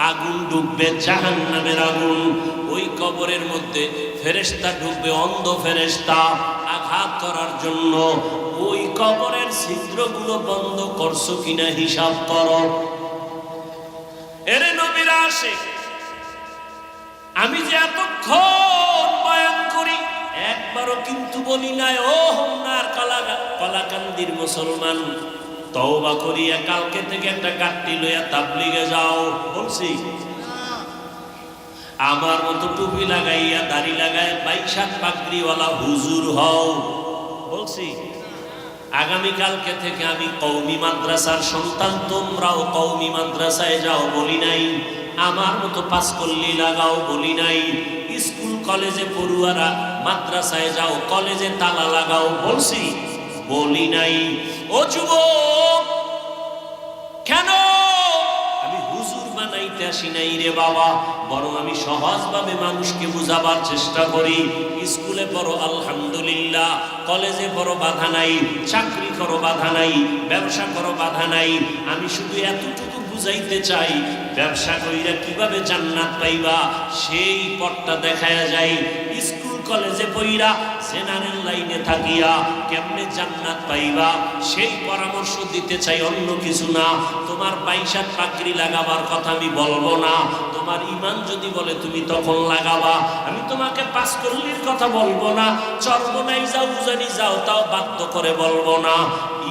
আগুন ঢুকবে, জাহান্নামের আগুন। ওই কবরের মধ্যে ফেরেশতা ঢুকবে, অন্ধ ফেরেশতা, আঘাত করার জন্য। ওই কবরের ছিদ্রগুলো বন্ধ করছো কিনা হিসাব করো। এরে নবীর আশিক, আমি যে এতক্ষণ বয়ান করি একবারও কিন্তু বলি নাই ও হোমনার কলাকান্দির মুসলমান, তওবা করিয়া কালকে থেকে একটা কাট্টি লইয়া তাবলিগে যাও, বলছি? আমার মতো টুপি লাগাইয়া দাড়ি লাগায় বাইশাখ পাগড়িওয়ালা হুজুর হও, বলছি? আগামীকালকে থেকে আমি কওমি মাদ্রাসার সন্তান, তোমরাও কওমি মাদ্রাসায় যাও, বলি নাই? আমার মতো পাঁচকল্লি লাগাও, বলি নাই? স্কুল কলেজে পড়ুয়ারা মাদ্রাসায় যাও, কলেজে তালা লাগাও, বলছি? বলি নাই? ও যুবক, কেন আমি হুজুর বানাইতে আসি নাই রে বাবা, বরং আমি সহজভাবে মানুষকে বুঝাবার চেষ্টা করি। স্কুলে পড়ো আলহামদুলিল্লাহ, কলেজে পড়ো বাধা নাই, চাকরি করো বাধা নাই, ব্যবসা করো বাধা নাই। আমি শুধু এতটুকু বুঝাইতে চাই, ব্যবসা কইরা কিভাবে জান্নাত পাইবা সেই পথটা দেখায়া যায়। স্কুল কলেজে পড়িরা জেনারেল লাইনে থাকিয়া কেমনে জান্নাত পাইবা সেই পরামর্শ দিতে চাই, অন্য কিছু না। তোমার বাইশাখ পাগড়ি লাগাবার কথা আমি বলবো না, তোমার ইমান যদি বলে তুমি তখন লাগাবা। আমি তোমাকে পাঁচকল্লির কথা বলবো না, চরমনাই যাও, উজানি যাও, তাও বাধ্য করে বলবো না।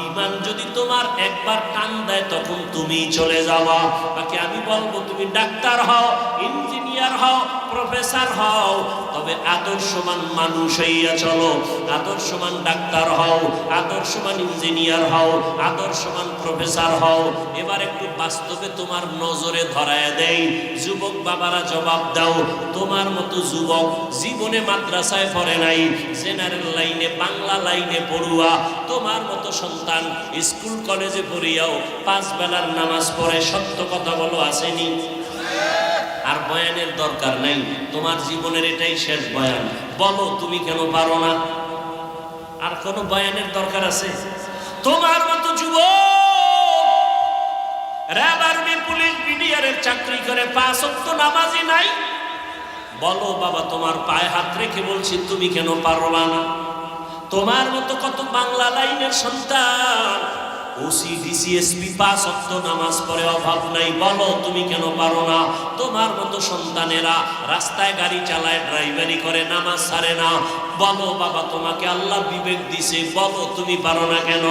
ইমান যদি তোমার একবার টান দেয় তখন তুমি চলে যাবা। বাকি আমি বলবো তুমি ডাক্তার হও, ইঞ্জিনিয়ার হও, প্রফেসর হও, তবে আদর্শবান মানুষ হইয়া চলো। আদর্শবান ডাক্তার হও, আদর্শবান ইঞ্জিনিয়ার হও, আদর্শবান প্রফেসর হও। এবার একটু বাস্তবে তোমার নজরে ধরায় দেই। যুবক বাবারা জবাব দাও, তোমার মতো যুবক জীবনে মাদ্রাসায় পড়ে নাই, জেনারেল লাইনে বাংলা লাইনে পড়ুয়া, তোমার মতো সন্তান স্কুল কলেজে পড়িয়াও পাঁচ বেলার নামাজ পড়ে, সত্য কথা বলো, আসেনি? আর বয়ানের দরকার নাই, তোমার জীবনের এটাই শেষ বয়ান। বলো তুমি কেন পারো না? আর কোন বয়ানের দরকার আছে? তোমার মতো যুবক র্যাব, আর্মি, পুলিশ, বিডিআরের চাকরি করে পাঁচ ওয়াক্ত নামাজি নাই, বলো বাবা তোমার পায়ে হাত রেখে বলছি তুমি কেন পারবা না? তোমার মতো কত বাংলা লাইনের সন্তান ওসি ডিসিএসপি পাঁচ ওয়াক্ত নামাজ পড়ে, অভাব নাই, বলো তুমি কেন পারো না? তোমার মতো সন্তানেরা রাস্তায় গাড়ি চালায়, ড্রাইভারি করে, নামাজ ছাড়ে না, বলো বাবা তোমাকে আল্লাহ বিবেক দিছে, বলো তুমি পারো না কেন?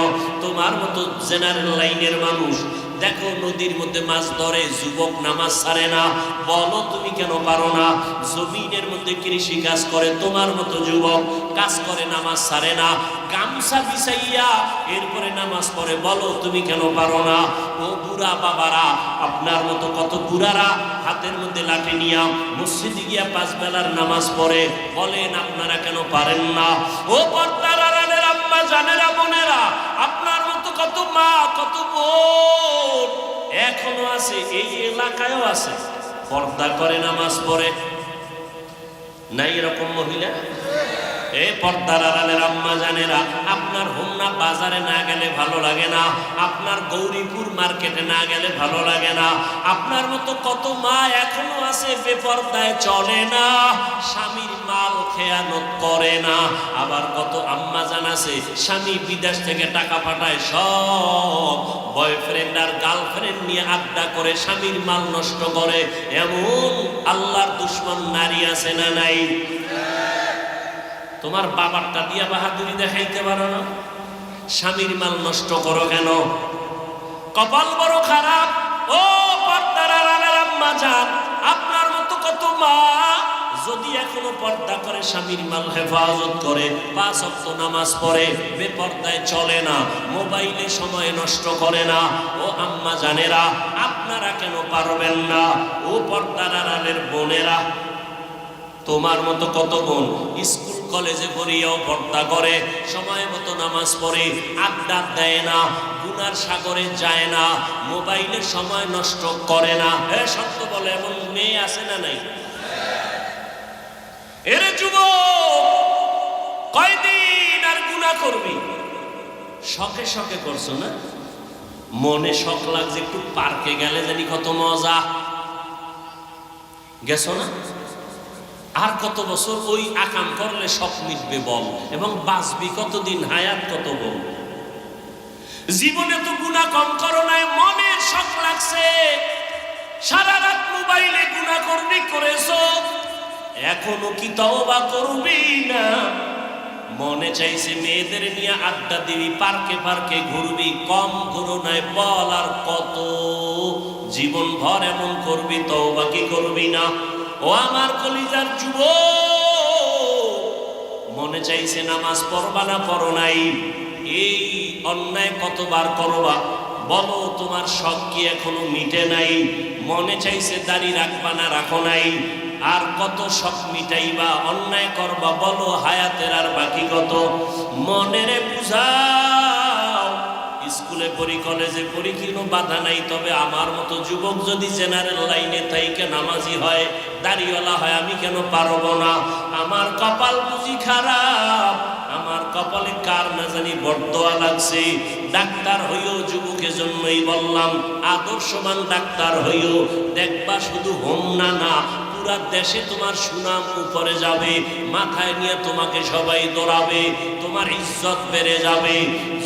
তোমার মতো জেনারেল লাইনের মানুষ দেখো নদীর মধ্যে মাছ ধরে, যুবক নামাজ ছাড়ে না, বলো তুমি কেন পারো না? জমিনের মধ্যে কৃষি কাজ করে, তোমার মতো যুবক কাজ করে, নামাজ ছাড়ে না, গামছা বিছাইয়া এরপরে নামাজ পড়ে, বলো তুমি কেন পারো না? ও বুড়া বাবারা, আপনার মতো কত বুড়ারা হাতের মধ্যে লাঠি নিয়া মসজিদে গিয়া পাঁচ বেলার নামাজ পড়ে, বলেন আপনারা কেন পারেন না? ও পর্দার আড়ালের আম্মা জানেরা, বোনেরা, আপনার মতো কত মা, কত বোন এখনো আছে, এই এলাকায়ও আছে, পর্দা করে নামাজ পড়ে, নাই এরকম মহিলা? এ পর্দার আড়ালের আম্মা জানেরা, আপনার হোমনা বাজারে না গেলে ভালো লাগে না, আপনার গৌরীপুর মার্কেটে না গেলে ভালো লাগে না। আপনার মতো কত মা এখনো আছে বেপর্দায় চলে না, স্বামীর মাল খেয়ানত করে না। আবার কত আম্মা জান আছে স্বামী বিদেশ থেকে টাকা পাঠায়, সব বয়ফ্রেন্ড আর গার্লফ্রেন্ড নিয়ে আড্ডা করে স্বামীর মাল নষ্ট করে। এমন আল্লাহর দুশ্মন নারী আছে না নাই? তোমার বাবারটা দিয়া বাহাদুরি দেখাইতে পারো না, স্বামীর মাল নষ্ট করো কেন? কপাল বড় খারাপ। ও পর্দার আড়ালের আম্মা জান, আপনার মতো কত মা যদি এখনো পর্দা করে, স্বামীর মাল হেফাজত করে, পাঁচ ওয়াক্ত নামাজ পড়ে, বেপর্দায় চলে না, মোবাইলে সময় নষ্ট করে না, ও আম্মা জানেরা আপনারা কেন পারবেন না? ও পর্দার আড়ালের বোনেরা, তোমার মতো কত বোন স্কুল কলেজে পড়িয়াও পর্দা করে, সময় মতো নামাজ পড়ে, আড্ডা দেয় না, গুনার সাগরে যায় না, মোবাইলে সময় নষ্ট করে না। হ্যাঁ সত্য বলে, এমন মেয়ে আছে না নাই? এরে যুবক, কয়দিন আর গুনাহ করবি? শখে শখে করছো না, মনে শখ লাগছে একটু পার্কে গেলে জানি কত মজা, গেছো না? আর কত বছর ওই আকাম করলে সব মিটবে বল, এবং বাঁচবি কতদিন, হায়াত কত বল? জীবনে তো গুনাহ কম করো নাই, মনের শখ লাগছে, সারা রাত মোবাইলে গুনাহ করবি, করেছো, এখনো কি তওবা করবি না? মনে চাইছে মেয়েদের নিয়ে আড্ডা দিবি, পার্কে পার্কে ঘুরবি, কম ঘুরো নাই বল, আর কত জীবন ভর এমন করবি, তওবা কি করবি না? ও আমার কলিজার যুবক, মনে চাইছে নামাজ পড়বা না, পড়ো নাই, এই অন্যায় কতবার করবা বলো? তোমার শখ কি এখনো মিটে নাই? মনে চাইছে দাড়ি রাখবা না, রাখো নাই, আর কত শখ মিটাইবা, অন্যায় করবা বলো? হায়াতের আর বাকি কত? মনেরে বুঝাও, স্কুলে পড়ি, কলেজে পড়ি, কোনো বাধা নাই, তবে আমার মতো যুবক যদি জেনারেল লাইনে থাইকে নামাজি হয়, দাড়িওয়ালা হয়, আমি কেন পারবো না? আমার কপাল বুঝি খারাপ, আমার কপালে কার না জানি বরদোয়া লাগছে। ডাক্তার হইও যুবকের জন্যই বললাম, আদর্শবান ডাক্তার হইও, দেখবা শুধু হোম না, পুরা দেশে তোমার সুনাম উপরে যাবে, মাথায় নিয়ে তোমাকে সবাই দৌড়াবে, তোমার ইজ্জত বেড়ে যাবে।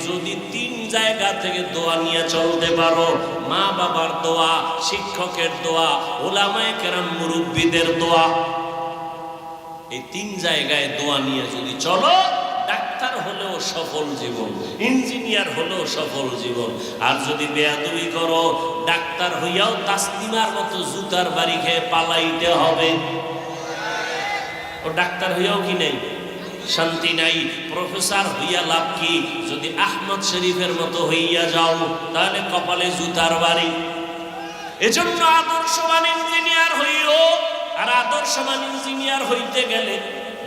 যদি তিন জায়গা থেকে দোয়া নিয়ে চলতে পারো, মা বাবার দোয়া, শিক্ষকের দোয়া, ওলামায়ে কেরাম মুরব্বীদের দোয়া, এই তিন জায়গায় দোয়া নিয়ে যদি চলো, ডাক্তার হলেও সফল জীবন, ইঞ্জিনিয়ার হলেও সফল জীবন। আর যদি বেয়াদবি করো, ডাক্তার হইয়াও তাসলিমার মতো জুতার বাড়ি খেয়ে পালাইতে হবে। ও ডাক্তার হইয়াও কি নেই, শান্তি নাই। প্রফেসর হইয়া লাভ কি? যদি আহমদ শরীফের মতো হইয়া যাও, তাহলে কপালে জুতার বাড়ি। এজন্য আদর্শবান ইঞ্জিনিয়ার হইও, আর আদর্শবান ইঞ্জিনিয়ার হইতে গেলে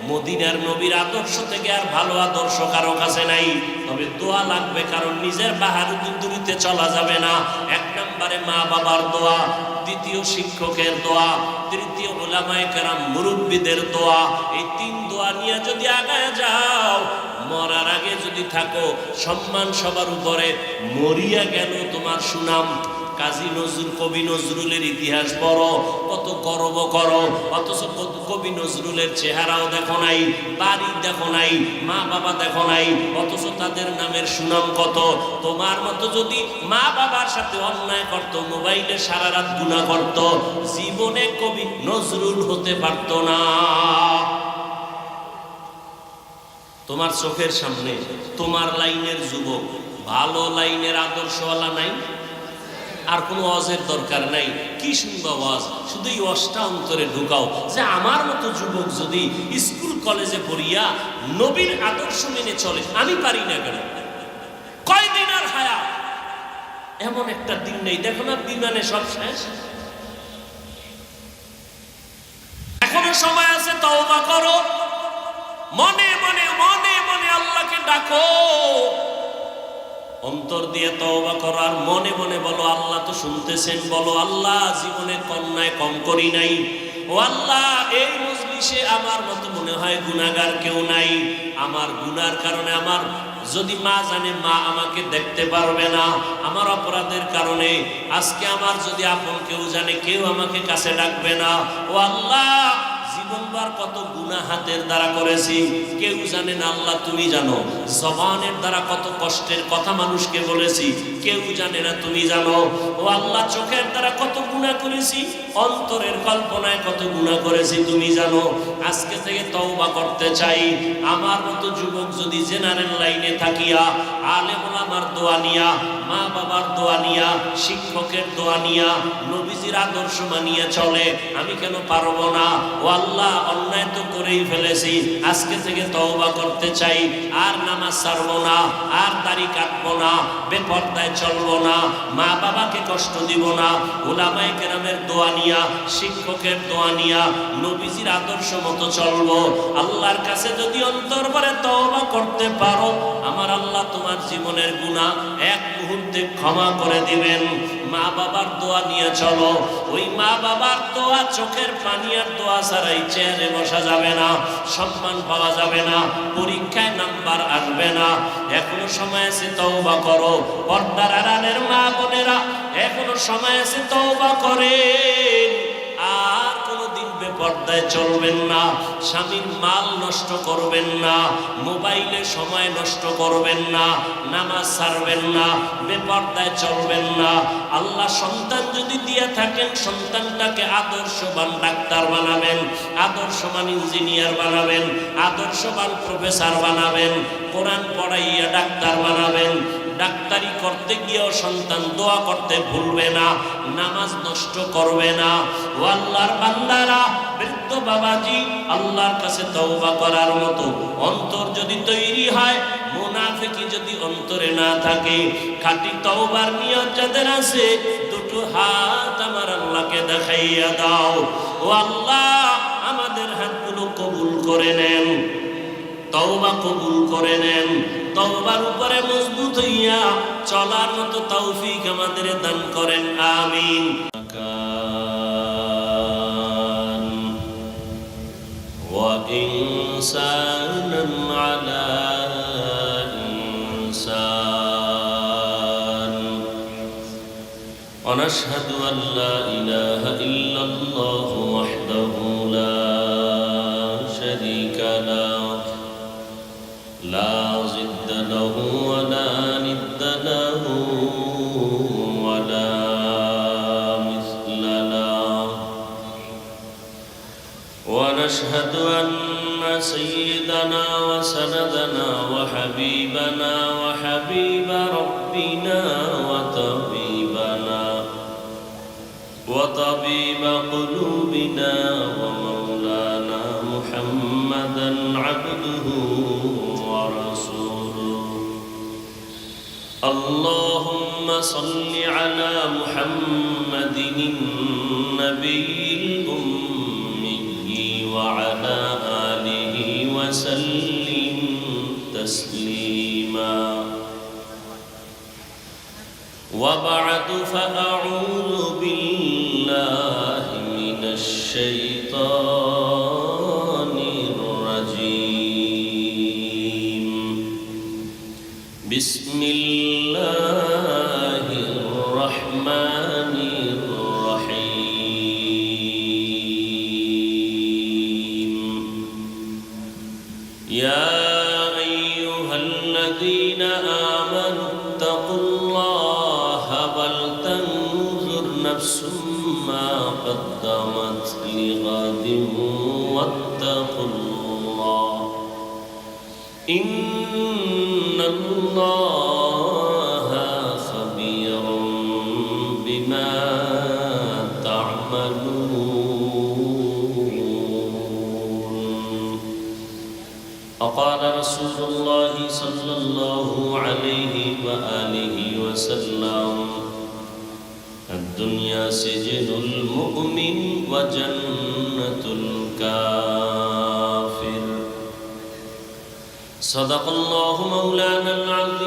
মদিনার নবীর আদর্শ থেকে আর ভালো আদর্শ কারো কাছে নাই। তবে দোয়া লাগবে, কারণ নিজের বাহাদুরিতে চলা যাবে না। এক নম্বরে মা বাবার দোয়া, দ্বিতীয় শিক্ষকের দোয়া, তৃতীয় উলামায়ে কেরাম মুরব্বীদের দোয়া। এই তিন দোয়া নিয়ে যদি আগায় যাও, মরার আগে যদি থাকো, সম্মান সবার উপরে, মরিয়া গেল তোমার সুনাম। কাজী নজরুল, কবি নজরুলের ইতিহাস পড়ো, কত গর্ব করো, অথচ কবি নজরুলের চেহারাও দেখো নাই, বাড়ি দেখো নাই, মা বাবা দেখো নাই, অথচ তাদের নামের সুনাম কত। তোমার মতো যদি মা বাবার সাথে অন্যায় করত, মোবাইলে সারা রাত গুনাহ করত, জীবনে কবি নজরুল হতে পারত না। তোমার চোখের সামনে তোমার লাইনের যুবক, ভালো লাইনের আদর্শওয়ালা নাই, আর কোনো ওয়াজের দরকার নাই। কি শুনবা ওয়াজ? শুধু এই ওয়াজটা অন্তরে ঢুকাও যে আমার মতো যুবক যদি স্কুল কলেজে পড়িয়া নবীর আদর্শ মেনে চলে, আমি পারি না কেন? কয়দিন আর হায়াত, এমন একটা দিন নেই। দেখো না, বিমানে সব শেষ। এখনো সময় আছে, তওবা করো, মনে মনে মনে মনে আল্লাহকে ডাকো, অন্তর দিয়ে তওবা করো, আর মনে মনে বলো, আল্লাহ তো শুনতেছেন। বলো, আল্লাহ জীবনে অন্যায় কম করি নাই, ও আল্লাহ এই মজলিসে আমার মতো মনে হয় গুনাহগার কেউ নাই। আমার গুনার কারণে, আমার যদি মা জানে, মা আমাকে দেখতে পারবে না। আমার অপরাধের কারণে আজকে আমার যদি আপন কেউ জানে, কেউ আমাকে কাছে ডাকবে না। ও আল্লাহ, জীবনবার কত গুনাহ হাতের দ্বারা করেছি, কেউ জানে না, আল্লাহ তুমি জানো। জবানের দ্বারা কত কষ্টের কথা মানুষকে বলেছি, কেউ জানে না, তুমি জানো। ও আল্লাহ, চোখের দ্বারা কত গুনাহ করেছি, অন্তরের কল্পনায় কত গুনাহ করেছি, তুমি জানো। আজকে থেকে তওবা করতে চাই। আমার মতো যুবক যদি জেনারেল লাইনে থাকিয়া, আলেম ওলামার দোয়া নিয়া, মা বাবার দোয়া নিয়া, শিক্ষকের দোয়া নিয়া, নবীজির আদর্শ মানিয়া চলে, আমি কেন পারবো না? ও আল্লাহ, অন্যায় তো করেই ফেলেছি, আজকে থেকে তওবা করতে চাই। আর নামাজ ছাড়বো না, আর দাড়ি কাটবো না, বেপরদায় চলবো না, মা বাবাকে কষ্ট দিব না। উলামায়ে কেরামের দোয়া নিয়া, শিক্ষকের দোয়া নিয়া, নবীজির আদর্শ মতো চলবো। আল্লাহর কাছে যদি অন্তর ভরে তওবা করতে পারো, আমার আল্লাহ তোমার জীবনের গুনাহ এক মুহূর্তে ক্ষমা করে দিবেন। মা বাবার দোয়া নিয়ে চলো। ওই মা বাবার দোয়া, চোখের পানি আর দোয়া ছাড়াই চেয়ারে বসা যাবে না, সম্মান পাওয়া যাবে না, পরীক্ষায় নাম্বার আসবে না। এখনো সময় আছে, তওবা করো। পর্দার আড়ালের মা বোনেরা, এখনো সময় আছে, তওবা করেন। আর কোনদিন বেপরদায় চলবেন না, স্বামীর মাল নষ্ট করবেন না, মোবাইলে সময় নষ্ট করবেন না, নামাজ ছাড়বেন না, বেপরদায় চলবেন না। আল্লাহ সন্তান যদি দিয়ে থাকেন, সন্তানটাকে আদর্শবান ডাক্তার বানাবেন, আদর্শবান ইঞ্জিনিয়ার বানাবেন, আদর্শবান প্রফেসর বানাবেন, কোরআন পড়াইয়া ডাক্তার বানাবেন। ডাক্তারি করতে গিয়েও সন্তান দোয়া করতে ভুলবে না, নামাজ নষ্ট করবে না। ও আল্লাহর বান্দারা, বৃদ্ধ বাবাজি, আল্লাহর কাছে তওবা করার মতো অন্তর যদি তৈরি হয়, মুনাফিকি যদি অন্তরে না থাকে, খাঁটি তওবার নিয়ত যাদের আছে, দুটো হাত আমার আল্লাহকে দেখাইয়া দাও। ও আল্লাহ, আমাদের হাতগুলো কবুল করে নেন, তওবা কবুল করে নেন, তওবার উপরে মজবুত হইয়া চলার মতো তৌফিক আমাদের দান করেন, আমিন। ওয়া ইনসানান আলা ইনসান ওয়া নাশহাদু আন লা ইলাহা ইল্লাল্লাহু ওয়াহদাহু লা শারীকা লাহু লা জিদ্দা লাহু ওয়া লা নিদ্দা লাহু ওয়া লা মিসলা লাহু ওয়া নাশহাদু আন্না সাইয়্যিদানা ওয়া সানাদানা ওয়া হাবিবানা ওয়া হাবিবা রাব্বিনা ওয়া তাবিবানা ওয়া তাবিবা কুলুবিনা ওয়া মাওলানা মুহাম্মাদান আবদুহু ওয়া রাসূলুহু। আল্লাহুম্মা সাল্লি আলা মুহাম্মাদিন নাবিয়্যিল উম্মিয়্যি ওয়া আলা আলিহি ওয়া সাল্লিম তাসলিমা। ওয়া বা'দু ফাআউযু বিল্লাহি মিনাশ শাইতানির রাজীম। বিসমিল্লাহির রহমানির রহিম। ইয়া আইয়ুহাল্লাযীনা আমানু ইত্তাকুল্লাহা ওয়াল তানজুর নাফসুম মা قدمت لغد واتقوا الله إن الله خبير بما تعملون. وقال رسول الله صلى الله عليه وآله وسلم: الدنيا سجن المؤمن وجنة الكافر. صدق الله مولانا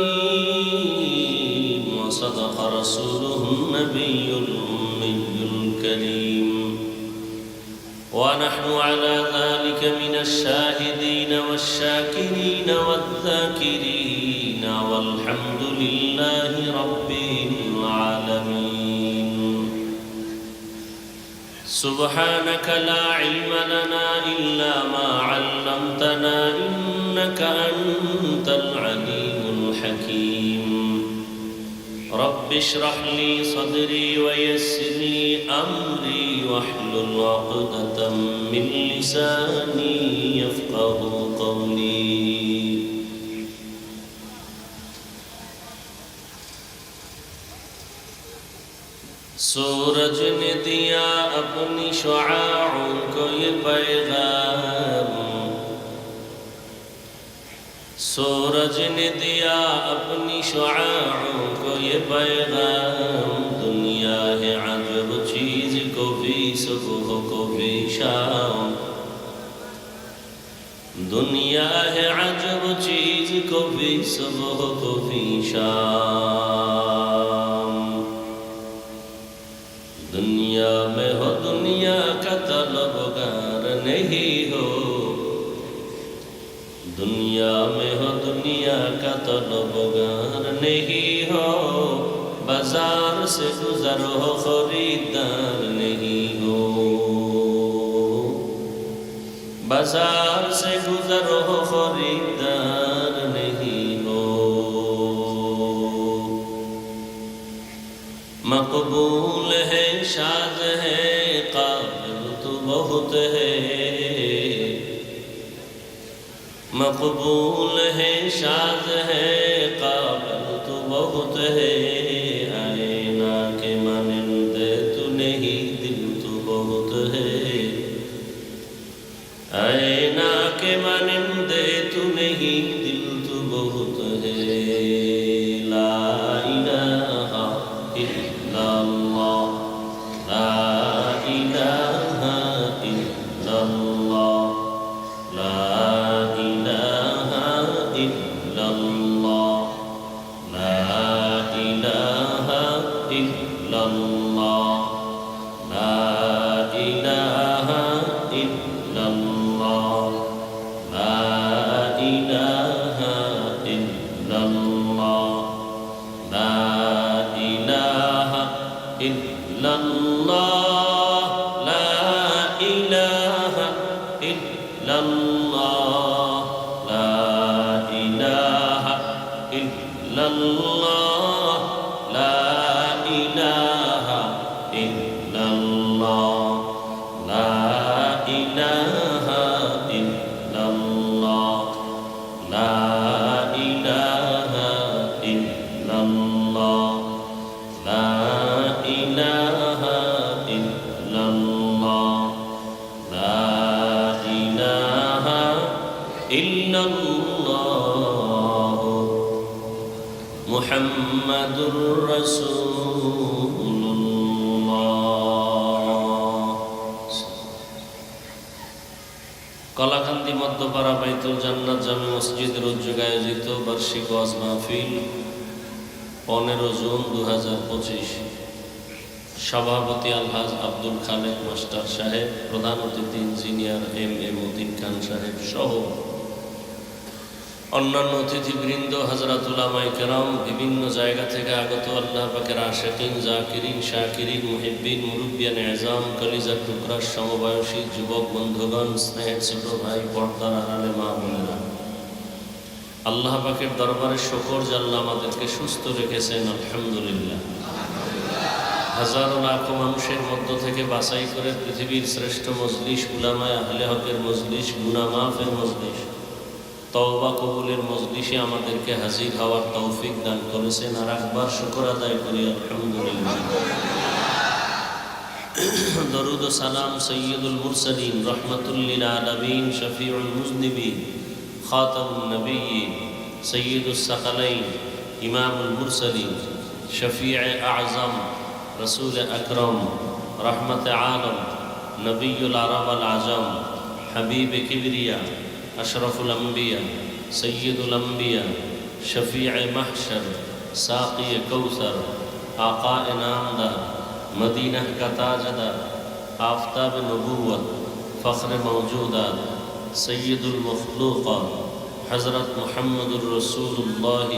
العظيم وصدق رسوله النبي الأمي الكريم، ونحن على ذلك من الشاهدين والشاكرين والذاكرين، والحمد لله رب العالمين. سبحانك لا علم لنا إلا ما علمتنا إنك أنت العليم الحكيم. رب اشرح لي صدري ويسر لي أمري واحلل عقدة من لساني يفقه قولي. सूरज ने दिया अपनी शुआओं को ये पैगाम, सूरज ने दिया अपनी शुआओं को ये पैगाम। दुनिया है अजब चीज, को भी सुबह को भी शाम। दुनिया है अजब चीज, को भी सुबह को भी शाम। दुनिया में हो दुनिया का तलबगार नहीं हो, दुनिया में हो दुनिया का तलबगार नहीं हो। बाजार से गुजर हो खरीदार नहीं हो। बाजार से गुजर हो खरीदार नहीं हो। मकबूल है शाद है काबिल तो बहुत है। मकबूल है शाद है काबिल तो बहुत है। आईना के मानिंदे तू नहीं दिल तो बहुत है। आईना के मानिंदे तू नहीं दिल तो बहुत है। ला इलाहा इल्लल्लाह ला इलाहा इल्लल्लाह ला इलाहा इल्लल्लाह ला इलाहा इल्लल्लाह ला इलाहा इल्लल्लाह ला इलाहा इल्लल्लाह ला इलाहा इल्लल्लाह ला इलाहा इल्लल्लाह ला इलाहा इल्लल्लाह ला इलाहा इल्लल्लाह ला इलाहा इल्लल्लाह ला इलाहा इल्लल्लाह ला इलाहा इल्लल्लाह ला इलाहा इल्लल्लाह मुहम्मदुर रसूलुल्लाह। কলাকান্দি মধ্যপাড়া বাইতুল জান্নাত জামে মসজিদের উদ্যোগে আয়োজিত বার্ষিক ওয়াজ মাহফিল 15 জুন 2025। সভাপতি আলহাজ আব্দুল খালেক মাস্টার সাহেব, প্রধান অতিথি ইঞ্জিনিয়ার এম উদ্দিন খান সাহেব সহ অন্যান্য অতিথিবৃন্দ, হযরত উলামায়ে কেরাম, বিভিন্ন জায়গা থেকে আগত আল্লাহ পাকের আশিকিন, জাকিরিন, শাকিরিন, মুহিব্বিন, মুরব্বিয়ান এজাম, কলিজার টুকরার সমবয়সী যুবক বন্ধুগণ, স্নেহের ছোট ভাই, পর্দার আড়ালে মা বোনেরা, আল্লাহ পাকের দরবারে শুকর যে আল্লাহ আমাদেরকে সুস্থ রেখেছেন, আলহামদুলিল্লাহ। হাজারো লাখো মানুষের মধ্য থেকে বাছাই করে পৃথিবীর শ্রেষ্ঠ মজলিস, উলামায়ে আহলে হকের মজলিস, গুনাহ মাফের মজলিস, তওবা কবুলের মজলিসে আমাদেরকে হাজির হওয়ার তৌফিক দান করেছেন। আর একবার শুকর আদায় করি, আলহামদুলিল্লাহ। দরুদ ও সালাম সৈয়দুল মুরসালিন, রহমাতুল লিল আলামিন, শফিউল মুজনিবিন, খাতামুন নবিয়্যিন, সৈয়দুস সাকালাইন, ইমামুল মুরসালিন, শফিয়ে আযম, রসুল আকরম, রহমত আলম, নবিয়ুল আরব আল আজম, হাবিব কিবরিয়া, अशरफुल अम्बिया, सय्यदुल अम्बिया, शफीअ महशर, साक़ी कौसर, आका नामदार, मदीना का ताजदार, आफताब नबूवत, फ़ख्र मौजूदात, सय्यदुल मखलूक़ात, हज़रत मुहम्मदुर रसूलुल्लाह।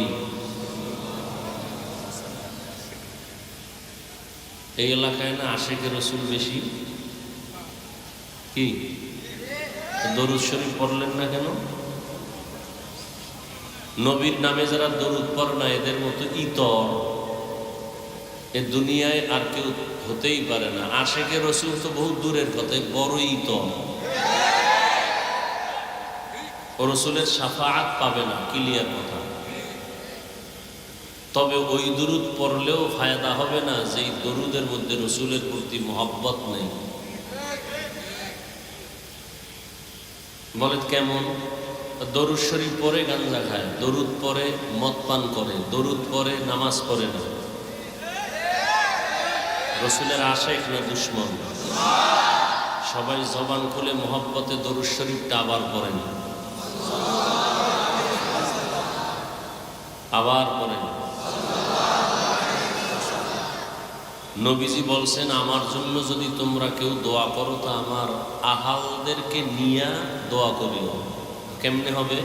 এই এলাকায় না আশিকে রসুল বেশি কি? দরুদ শরীফ পড়লেন না কেন? নবীর নামে যারা দরুদ পড়ে না এদের মতো ইতর এ দুনিয়ায় আর কেউ হতেই পারে না। আশিকে রসুল তো বহু দূরের কথা, বড় ইতর। ও রসুলের শাফাআত পাবে না, ক্লিয়ার কথা। তবে ওই দরুদ পড়লেও ফায়দা হবে না যেই দরুদের মধ্যে রসুলের প্রতি মহব্বত নেই। বলে কেমন? দরুদ শরীফ পরে গাঞ্জা খায়, দরুদ পরে মদ পান করে, দরুদ পরে নামাজ পড়ে না। রসুলের আশিক না দুশ্মন? সবাই জবান খুলে মহব্বতে দরুদ শরীফটা আবার পড়েন, আবার পড়েন। নবীজি বলছেন, আমার জন্য যদি তোমরা কেউ দোয়া করো তা আমার আহালদেরকে নিয়ে দোয়া করিও। কেমনে হবে?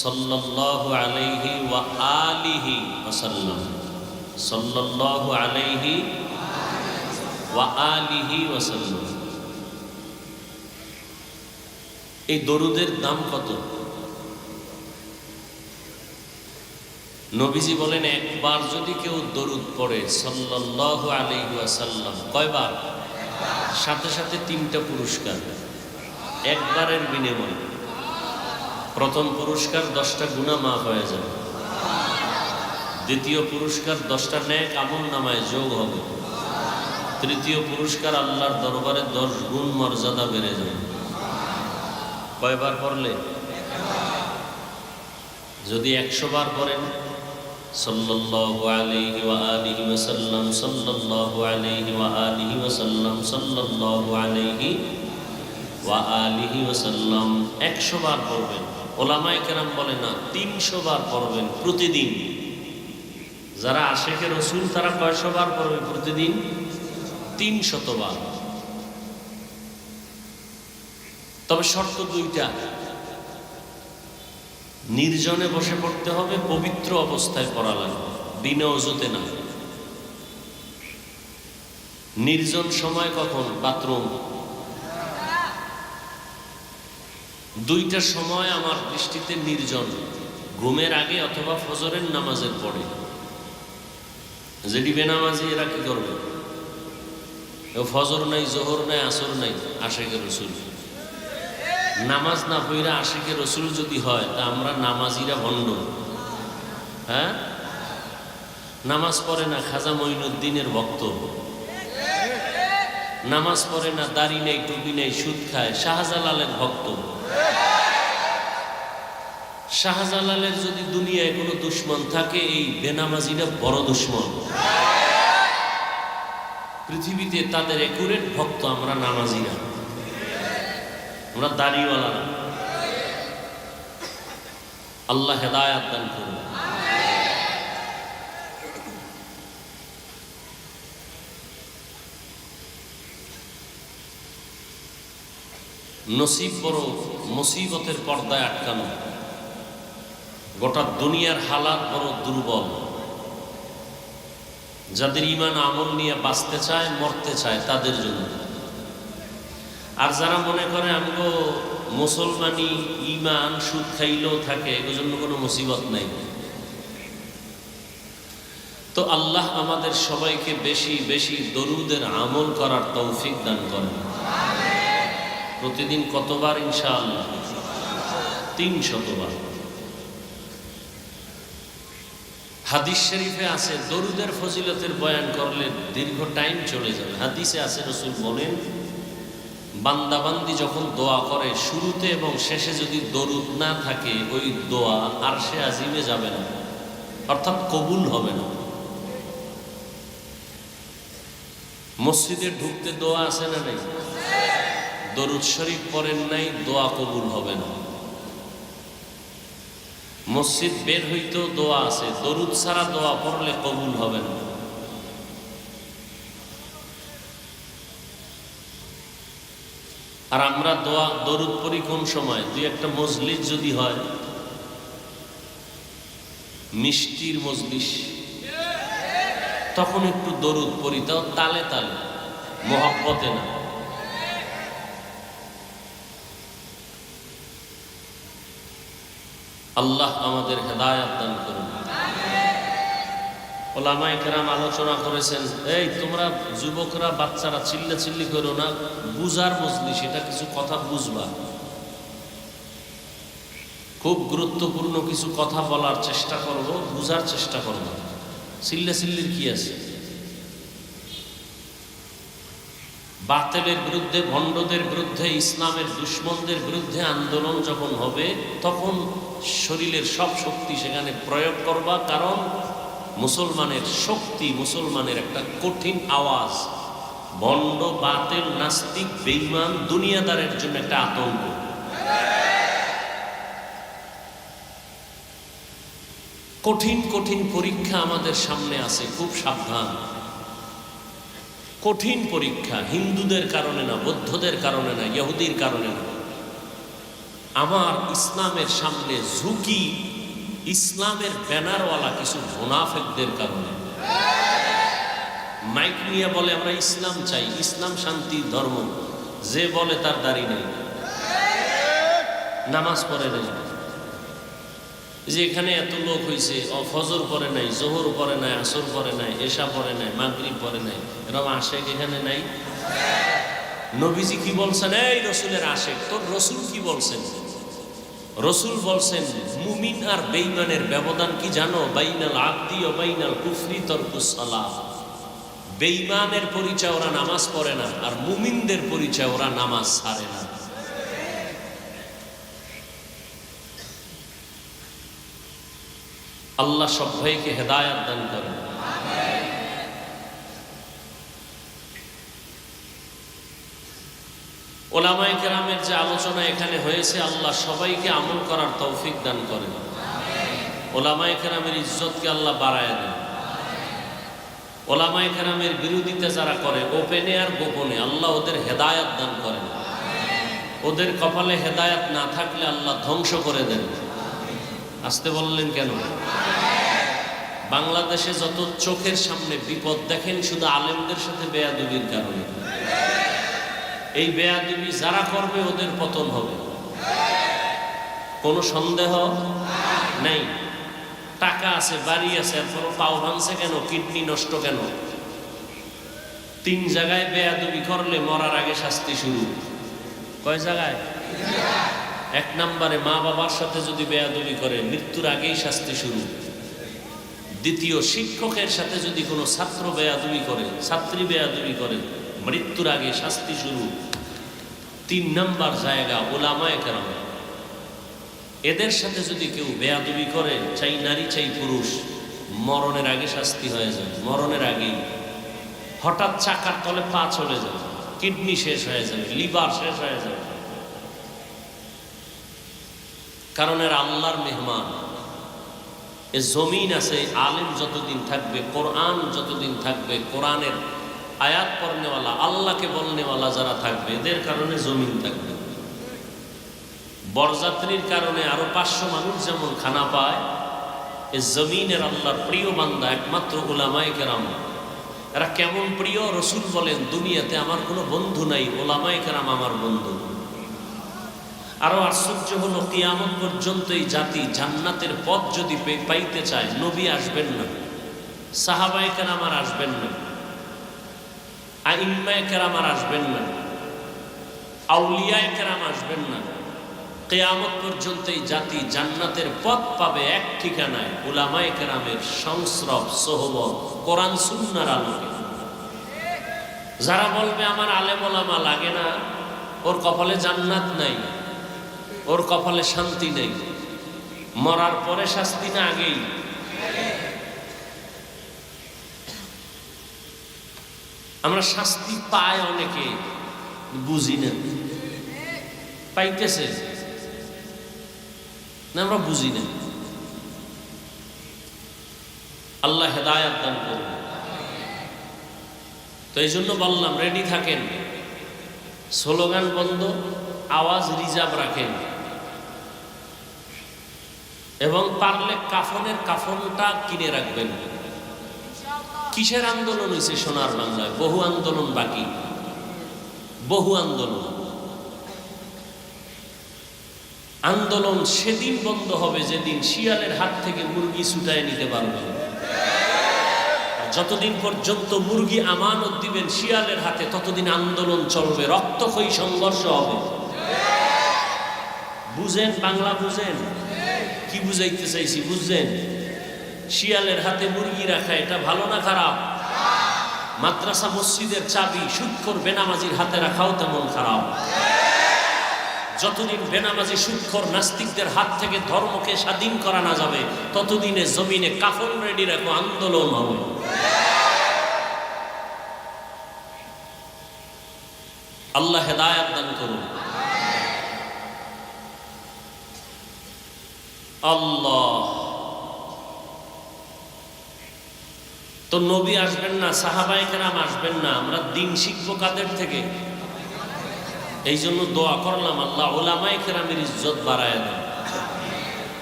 সাল্লাল্লাহু আলাইহি ওয়া আলিহি ওয়াসাল্লাম, সাল্লাল্লাহু আলাইহি ওয়া আলিহি ওয়াসাল্লাম। এই দরুদের দাম কত? নবীজি বলেন, একবার যদি কেউ দরুদ পড়ে সাল্লাল্লাহু আলাইহি ওয়াসাল্লাম, কয়বার? সাথে সাথে 3টা পুরস্কার একবারের বিনিময়ে। প্রথম পুরস্কার 10টা গুনাহ মাফ হয়ে যাবে। দ্বিতীয় পুরস্কার 10টা নেক আমল নামায় যোগ হবে। তৃতীয় পুরস্কার আল্লাহর দরবারে 10 গুণ মর্যাদা বেড়ে যাবে। কয়বার পড়লে? যদি 100 বার পড়েন, সাল্লাল্লাহু আলাইহি ওয়া আলিহি ওয়াসাল্লাম, সাল্লাল্লাহু আলাইহি ওয়া আলিহি ওয়াসাল্লাম, সাল্লাল্লাহু আলাইহি ওয়া আলিহি ওয়াসাল্লাম 100 বার পড়বেন। ওলামায়ে কেরাম বলে না, 300 বার পড়বেন প্রতিদিন। যারা আশিকে রাসূল তারা কয়শো বার পড়বে প্রতিদিন? 300 বার। তবে শর্ত 2টা। নির্জনে বসে পড়তে হবে, পবিত্র অবস্থায় পড়া লাগবে, বিনা ওযুতে না। নির্জন সময় কখন? বাথরুম। 2টা সময় আমার দৃষ্টিতে নির্জন, ঘুমের আগে অথবা ফজরের নামাজের পরে। যেটি বেনামাজি এরা কি করবে? ফজর নাই, জোহর নাই, আসর নাই, আশিকে রাসূল। নামাজ না পড়া আশিকে রাসূল যদি হয়, তা আমরা নামাজিরা ভণ্ড। হ্যাঁ, নামাজ পড়ে না খাজা মঈনুদ্দিনের ভক্ত, নামাজ পড়ে না, দাড়ি নেই, টুপি নেই, সুদ খায়, শাহজালালের ভক্ত। শাহজালালের যদি দুনিয়ায় কোনো দুশ্মন থাকে, এই বেনামাজিরা বড় দুশ্মন। পৃথিবীতে তাদের একুরেট ভক্ত আমরা নামাজিরা, আমরা দাড়িওয়ালারা। আল্লাহ হেদায়াত দান করুন। নসিব বড় মুসিবতের পর্দায় আটকানো। গোটা দুনিয়ার হালাত বড় দুর্বল। যাদের ঈমান আমল নিয়ে বাঁচতে চায়, মরতে চায়, তাদের জন্য। আর যারা মনে করে আমগো মুসলমানি ঈমান সুদ খাইলেও থাকে, এর জন্য কোনো মুসিবত নাই। তো আল্লাহ আমাদের সবাইকে বেশি বেশি দরুদের আমল করার তৌফিক দান করেন। প্রতিদিন কতবার? ইনশাআল্লাহ 300 বার। হাদিস শরীফে আছে, দরুদের ফজিলতের বয়ান করলে দীর্ঘ টাইম চলে যাবে। হাদিসে আছে, রাসূল বলেন, বান্দাবান্দি যখন দোয়া করে, শুরুতে এবং শেষে যদি দরুদ না থাকে, ওই দোয়া আরশে আজিমে যাবে না, অর্থাৎ কবুল হবে না। মসজিদে ঢুকতে দোয়া আছে না নাই? দরুদ শরীফ পড়েন নাই, দোয়া কবুল হবে না। মসজিদ বের হইতেও দোয়া আছে, দরুদ ছাড়া দোয়া পড়লে কবুল হবে না। আর আমরা দোয়া দরুদ পড়ি কোন সময়? 2-1টা মজলিস যদি হয়, মিষ্টির মজলিস, তখন একটু দরুদ পড়ি, তাও তালে তালে, মহব্বতে না। আল্লাহ আমাদের হেদায়াত দান করুন। ওলামায়ে কেরাম আলোচনা করেছেন, এই তোমরা যুবকরা, বাচ্চারা চিল্লাচিল্লি করো না, বুঝার মজলিস, এটা কিছু কথা বুঝবা। খুব গুরুত্বপূর্ণ কিছু কথা বলার চেষ্টা করব, বুঝার চেষ্টা করব। চিল্লাচিল্লির কি আছে? বাতিলের বিরুদ্ধে, ভণ্ডদের বিরুদ্ধে, ইসলামের দুশ্মনদের বিরুদ্ধে আন্দোলন যখন হবে, তখন শরীরের সব শক্তি সেখানে প্রয়োগ করবা। কারণ মুসলমানের শক্তি, মুসলমানের একটা কঠিন আওয়াজ। ভণ্ড, বাতিল, নাস্তিক, বেঈমান, দুনিয়াদারের জন্য একটা আতঙ্ক। কঠিন কঠিন পরীক্ষা আমাদের সামনে আছে, খুব সাবধান। কঠিন পরীক্ষা, হিন্দুদের কারণে না, বৌদ্ধদের কারণে না, ইহুদির কারণে না। আমার ইসলামের সামনে ঝুঁকি, ইসলামের ব্যানারওয়ালা কিছু মুনাফিকদের কারণে। মাইক নিয়ে বলে আমরা ইসলাম চাই, ইসলাম শান্তির ধর্ম, যে বলে তার দাড়ি নেই। নামাজ পড়ে নাই। যে এখানে এত লোক হয়েছে, ফজর পড়ে নাই, জোহর পড়ে নাই, আসর পড়ে নাই, এশা পড়ে নাই, মাগরিব পড়ে নাই, এরকম আশেক এখানে নাই? নবীজি কি বলছেন? এই রসুলের আশেক, তোর রসুল কি বলছেন? রসুল বলছেন মুমিন আর বেঈমানের ব্যবধান কি জানো? বাইনাল আবদি ও বাইনাল কুফরি তরকুস সালাহ। বেঈমানের পরিচয় ওরা নামাজ পড়ে না, আর মুমিনদের পরিচয় ওরা নামাজ ছাড়ে না। আল্লাহ সবাইকে হেদায়েত দান করেন। ওলামায়ে কেরামের যে আলোচনা এখানে হয়েছে, আল্লাহ সবাইকে আমল করার তৌফিক দান করেন। ওলামায়ে কেরামের ইজ্জতকে আল্লাহ বাড়ায় দেন। ওলামায়ে কেরামের বিরোধিতা যারা করে ওপেনে আর গোপনে, আল্লাহ ওদের হেদায়েত দান করেন। ওদের কপালে হেদায়েত না থাকলে আল্লাহ ধ্বংস করে দেন। আসতে বললেন কেন? বাংলাদেশে যত চোখের সামনে বিপদ দেখেন, শুধু আলেমদের সাথে বেয়াদবির কারণে। এই বেয়াদবি যারা করবে ওদের পতন হবে, কোনো সন্দেহ নাই। টাকা আছে, বাড়ি আছে, এরপর পাও ভাঙছে কেন? কিডনি নষ্ট কেন? 3 জায়গায় বেয়াদবি করলে মরার আগে শাস্তি শুরু। কয় জায়গায়? 1 নম্বরে মা বাবার সাথে যদি বেয়াদবি করে মৃত্যুর আগেই শাস্তি শুরু। দ্বিতীয়, শিক্ষকের সাথে যদি কোনো ছাত্র বেয়াদবি করে, ছাত্রী বেয়াদবি করে, মৃত্যুর আগে শাস্তি শুরু। 3 নম্বর জায়গা ওলামায়ে কেরাম, এদের সাথে যদি কেউ বেয়াদবি করে, চাই নারী চাই পুরুষ, মরণের আগে শাস্তি হয়ে যায়। মরণের আগেই হঠাৎ চাকার তলে পা চলে যাবে, কিডনি শেষ হয়ে যাবে, লিভার শেষ হয়ে যাবে। কারণ এর আল্লাহর মেহমান। এ জমিন আছে, আলেম যতদিন থাকবে, কোরআন যতদিন থাকবে, কোরআনের আয়াত পড়নেওয়ালা, আল্লাহকে বলনেওয়ালা যারা থাকবে, এদের কারণে জমিন থাকবে। বরযাত্রীর কারণে আরো 500 মানুষ যেমন খানা পায়, এ জমিনের আল্লাহর প্রিয় বান্দা একমাত্র উলামায়ে কেরাম। এরা কেমন প্রিয়? রসুল বলেন দুনিয়াতে আমার কোনো বন্ধু নাই, উলামায়ে কেরাম আমার বন্ধু। আরো আশ্চর্য হলো, কিয়ামত পর্যন্ত এই জাতি জান্নাতের পথ যদি পাইতে চায়, নবী আসবেন না, সাহাবায়ে কেরাম আর আসবেন না, আইম্মায়ে কেরাম আর আসবেন না, আউলিয়ায়ে কেরাম আসবেন না। কিয়ামত পর্যন্ত এই জাতি জান্নাতের পথ পাবে এক ঠিকানায়, উলামায়ে কেরামের সংস্রব, সোহবত, কোরআন সুন্নাহর আলোকে। যারা বলবে আমার আলেম ওলামা লাগে না, ওর কপালে জান্নাত নাই, ওর কপালে শান্তি নেই। মরার পরে শাস্তি না আগেই? আমরা শাস্তি পাই অনেকে, বুঝি না। পাইতেছে না, আমরা বুঝি না। আল্লাহ হেদায়েত দান করুন। তো এই জন্য বললাম, রেডি থাকেন। স্লোগান বন্ধ, আওয়াজ রিজার্ভ রাখেন, এবং পারলে কাফনটা কিনে রাখবেন। কিসের আন্দোলন হয়েছে সোনার বাংলায়? বহু আন্দোলন বাকি, বহু আন্দোলন। আন্দোলন সেদিন বন্ধ হবে যেদিন শিয়ালের হাত থেকে মুরগি ছুটায় নিতে পারবেন। যতদিন পর্যন্ত মুরগি আমানত দিবেন শিয়ালের হাতে, ততদিন আন্দোলন চলবে, রক্তক্ষয়ী সংঘর্ষ হবে। বুঝেন? বাংলা বুঝেন? কি বুঝাইতে চাইছি বুঝছেন? শিয়ালের হাতে মুরগি রাখা এটা ভালো না খারাপ? মাদ্রাসা মসজিদের চাবি সুদখোর বেনামাজির হাতে রাখাও তেমন খারাপ। যতদিন বেনামাজি সুদখোর নাস্তিকদের হাত থেকে ধর্মকে স্বাধীন করা না যাবে, ততদিনে জমিনে কাফন রেডি রাখো, আন্দোলন হবে। আল্লাহ হেদায়েত দান করুন। আল্লাহ। তো নবী আসবেন না, সাহাবায়ে কেরাম আসবেন না, আমরা দিন শিখবো কাদের থেকে? এই জন্য দোয়া করলাম, আল্লাহ উলামায়ে কেরামের ইজ্জত বাড়ায় দেন।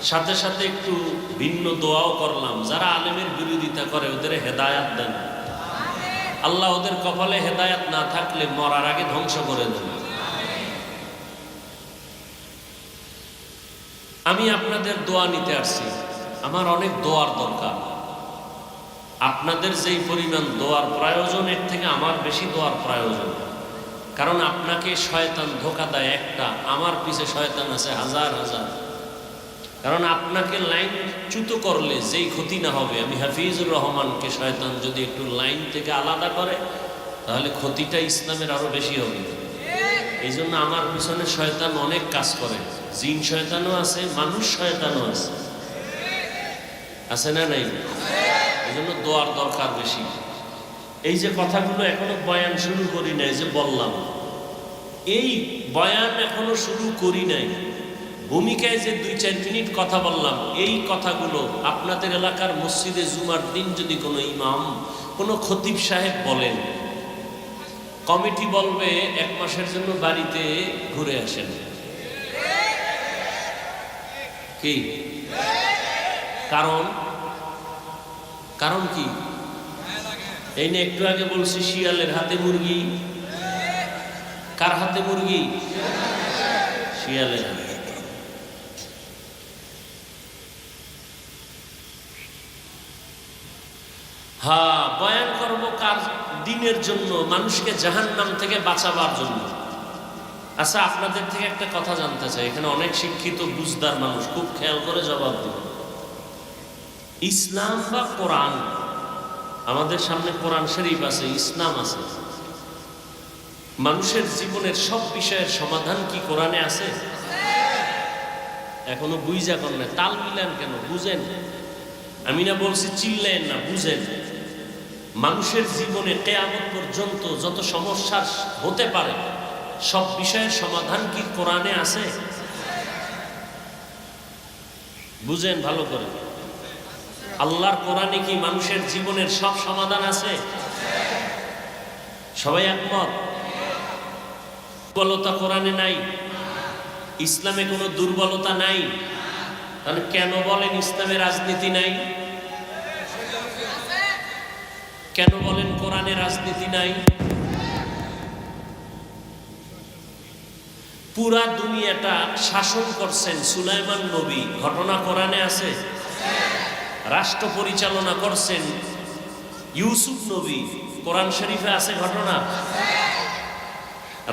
সাথে সাথে একটু ভিন্ন দোয়াও করলাম, যারা আলেমের বিরোধিতা করে ওদের হেদায়েত দেন। আল্লাহ ওদের কপালে হেদায়েত না থাকলে মরার আগে ধ্বংস করে দেন। আমি আপনাদের দোয়া নিতে আসছি। আমার অনেক দোয়ার দরকার। আপনাদের যেই পরিমাণ দোয়ার প্রয়োজন, এর থেকে আমার বেশি দোয়ার প্রয়োজন। কারণ আপনাকে শয়তান ধোঁকা দেয় একটা, আমার পিছে শয়তান আছে হাজার হাজার। কারণ আপনাকে লাইন চ্যুত করলে যেই ক্ষতি না হবে, আমি হাফিজুর রহমানকে শয়তান যদি একটু লাইন থেকে আলাদা করে, তাহলে ক্ষতিটা ইসলামের আরো বেশি হবে। এই জন্য আমার পিছনে শয়তান অনেক কাজ করে। জিন শয়তানও আছে, মানুষ শয়তানও আছে, আছে না নাই? এই জন্য দোয়ার দরকার বেশি। এই যে কথাগুলো এখনো বয়ান শুরু করি নাই, যে বললাম এই বয়ান এখনো শুরু করি নাই, ভূমিকায় যে 2-4 মিনিট কথা বললাম, এই কথাগুলো আপনাদের এলাকার মসজিদে জুমার দিন যদি কোনো ইমাম, কোনো খতিব সাহেব বলেন, কমিটি বলবে 1 মাসের জন্য বাড়িতে ঘুরে আসেন। কি কারণ? কারণ কি? এই নিয়ে একটু আগে বলছি শিয়ালের হাতে মুরগি। কার হাতে মুরগি? শিয়ালের হাতে। হ্যাঁ, বয়ান করব কার? দিনের জন্য, মানুষকে জাহান্নাম থেকে বাঁচাবার জন্য। আচ্ছা, আপনাদের থেকে একটা কথা জানতে চাই, এখানে অনেক শিক্ষিত বুঝদার মানুষ, খুব খেয়াল করে জবাব দিন। ইসলাম বা কোরআন, আমাদের সামনে কোরআন শরীফ আছে, ইসলাম আছে, মানুষের জীবনের সব বিষয়ের সমাধান কি কোরআনে আছে? এখনো বুঝা কর না, তাল মিলান কেন? বুঝেন। আমি না বলছি চিল্লেন না, বুঝেন। মানুষের জীবনে কিয়ামত পর্যন্ত যত সমস্যা হতে পারে, সব বিষয়ের সমাধান কি কোরআনে আছে? বুঝেন ভালো করে। আল্লাহর কোরআনে কি মানুষের জীবনের সব সমাধান আছে? সবাই একমত? দুর্বলতা কোরআনে নাই, ইসলামে কোনো দুর্বলতা নাই। তাহলে কেন বলেন ইসলামে রাজনীতি নাই? কেন বলেন কোরআনে রাজনীতি নাই? পুরা দুনিয়াটা শাসন করছেন সুলাইমান নবী, ঘটনা কোরআনে আছে। রাষ্ট্র পরিচালনা করছেন ইউসুফ নবী, কোরআন শরীফে আছে ঘটনা।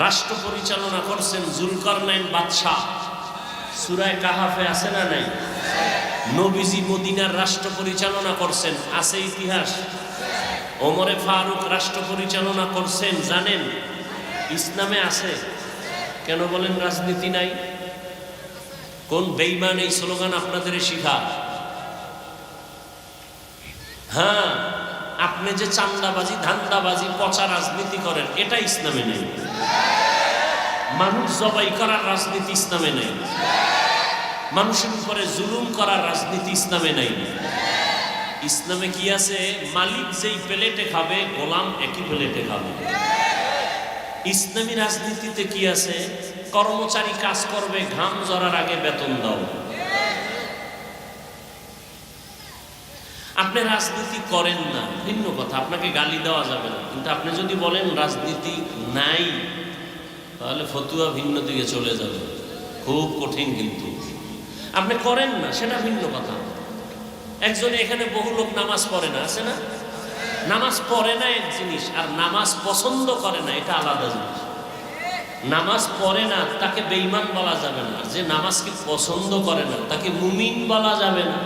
রাষ্ট্র পরিচালনা করছেন জুলকারনাইন বাদশাহ, সূরা কাহাফে আছে না নাই? নবীজি মদিনার রাষ্ট্র পরিচালনা করছেন, আছে ইতিহাস। ওমরে ফারুক রাষ্ট্র পরিচালনা করছেন, জানেন, ইসলামে আছে। কেন বলেন রাজনীতি নাই? কোন বেঈমান এই স্লোগান আপনাদের শিখা? হ্যাঁ, আপনি যে চান্দাবাজি, ধান্দাবাজি, পচা রাজনীতি করেন, এটা ইসলামে নেই। মানুষ জবাই করার রাজনীতি ইসলামে নেই। মানুষের উপরে জুলুম করার রাজনীতি ইসলামে নেই। ইসলামে কি আছে? মালিক যেই প্লেটে খাবে, গোলাম একই প্লেটে খাবে। ইসলামী রাজনীতিতে কি আছে? কর্মচারী কাজ করবে, ঘাম ঝরার আগে বেতন দাও। আপনি রাজনীতি করেন না, ভিন্ন কথা, আপনাকে গালি দেওয়া যাবে না। কিন্তু আপনি যদি বলেন রাজনীতি নাই, তাহলে ফতুয়া ভিন্ন দিকে চলে যাবে, খুব কঠিন। কিন্তু আপনি করেন না, সেটা ভিন্ন কথা। একজনে এখানে বহু লোক নামাজ পড়ে না, আছে না? নামাজ পড়ে না এক জিনিস, আর নামাজ পছন্দ করে না এটা আলাদা জিনিস। নামাজ পড়ে না তাকে বেঈমান বলা যাবে না, যে নামাজকে পছন্দ করে না তাকে মুমিন বলা যাবে না।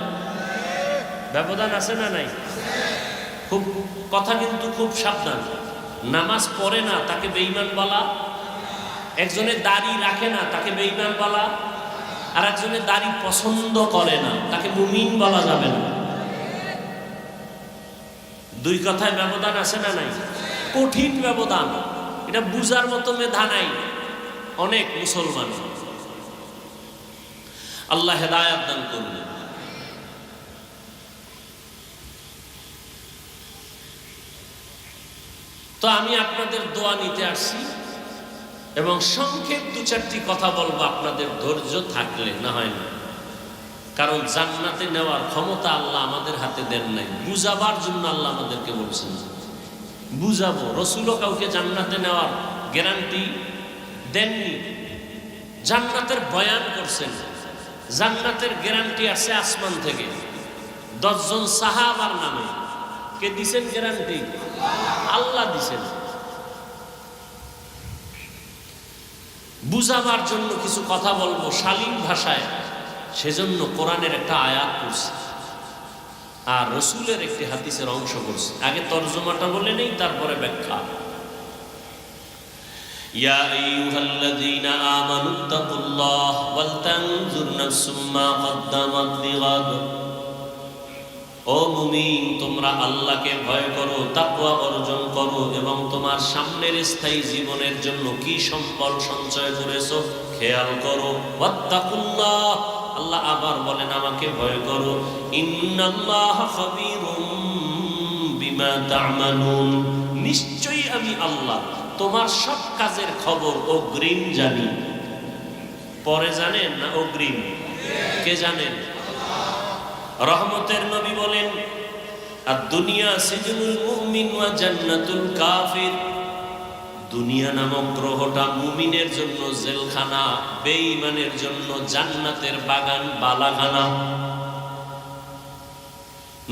ব্যবধান আছে না নাই? খুব কথা কিন্তু খুব সাবধান। নামাজ পড়ে না তাকে বেঈমান বলা, একজনের দাড়ি রাখে না তাকে বেঈমান বলা, আর একজনের দাড়ি পছন্দ করে না তাকে মুমিন বলা যাবে না। দুই কথায় ব্যবধান আছে না নাই? কঠিন ব্যবধান। এটা বুঝার মতো মেধা নাই অনেক মুসলমান। আল্লাহ হেদায়েত দান করুন। তো আমি আপনাদের দোয়া নিতে আসছি এবং সংক্ষেপ 2-4টি কথা বলবো, আপনাদের ধৈর্য থাকলে, না হয় না। কারণ জান্নাতে নেওয়ার ক্ষমতা আল্লাহ আমাদের হাতে দেন নাই, বুঝাবার জন্য আল্লাহ আমাদেরকে বলছেন বুঝাবো। রসুলও কাউকে জান্নাতে নেওয়ার গ্যারান্টি দেননি, জান্নাতের বয়ান করছেন। জান্নাতের গ্যারান্টি আছে আসমান থেকে 10 জন সাহাবার নামে। কে দিছেন গ্যারান্টি? আল্লাহ দিছেন। বুঝাবার জন্য কিছু কথা বলবো শালীন ভাষায়, সেজন্য কোরআনের একটা আয়াত পড়ছি আর রসুলের একটি হাদিসের অংশ পড়ছি। আগে তরজমাটা বলে নেই, তারপরে ব্যাখ্যা। ইয়া আইয়ুহাল্লাযীনা আমানুত্তাকুল্লাহ ওয়াল তানজুর নাফসুম মা কদ্দামাত লিগাদ। ও মুমিন, তোমরা আল্লাহকে ভয় করো, তাকওয়া অর্জন করো এবং তোমার সামনের স্থায়ী জীবনের জন্য কি সম্পদ সঞ্চয় করেছো খেয়াল করো। ওয়াত্তাকুল্লাহ, আল্লাহ আবার বলেন আমাকে ভয় করো। ইন্নাল্লাহা খাবীরুম বিমা তা'মালুন, নিশ্চয়ই আমি আল্লাহ তোমার সব কাজের খবর অগ্রিম জানি। পরে জানেন না অগ্রিম? কে জানেন? রহমতের নবী বলেন আদ-দুনিয়া সিজনুল মুমিন ওয়া জান্নাতুল কাফির। দুনিয়া নামক গ্রহটা মুমিনের জন্য জেলখানা, বেঈমানের জন্য জান্নাতের বাগান বালাখানা।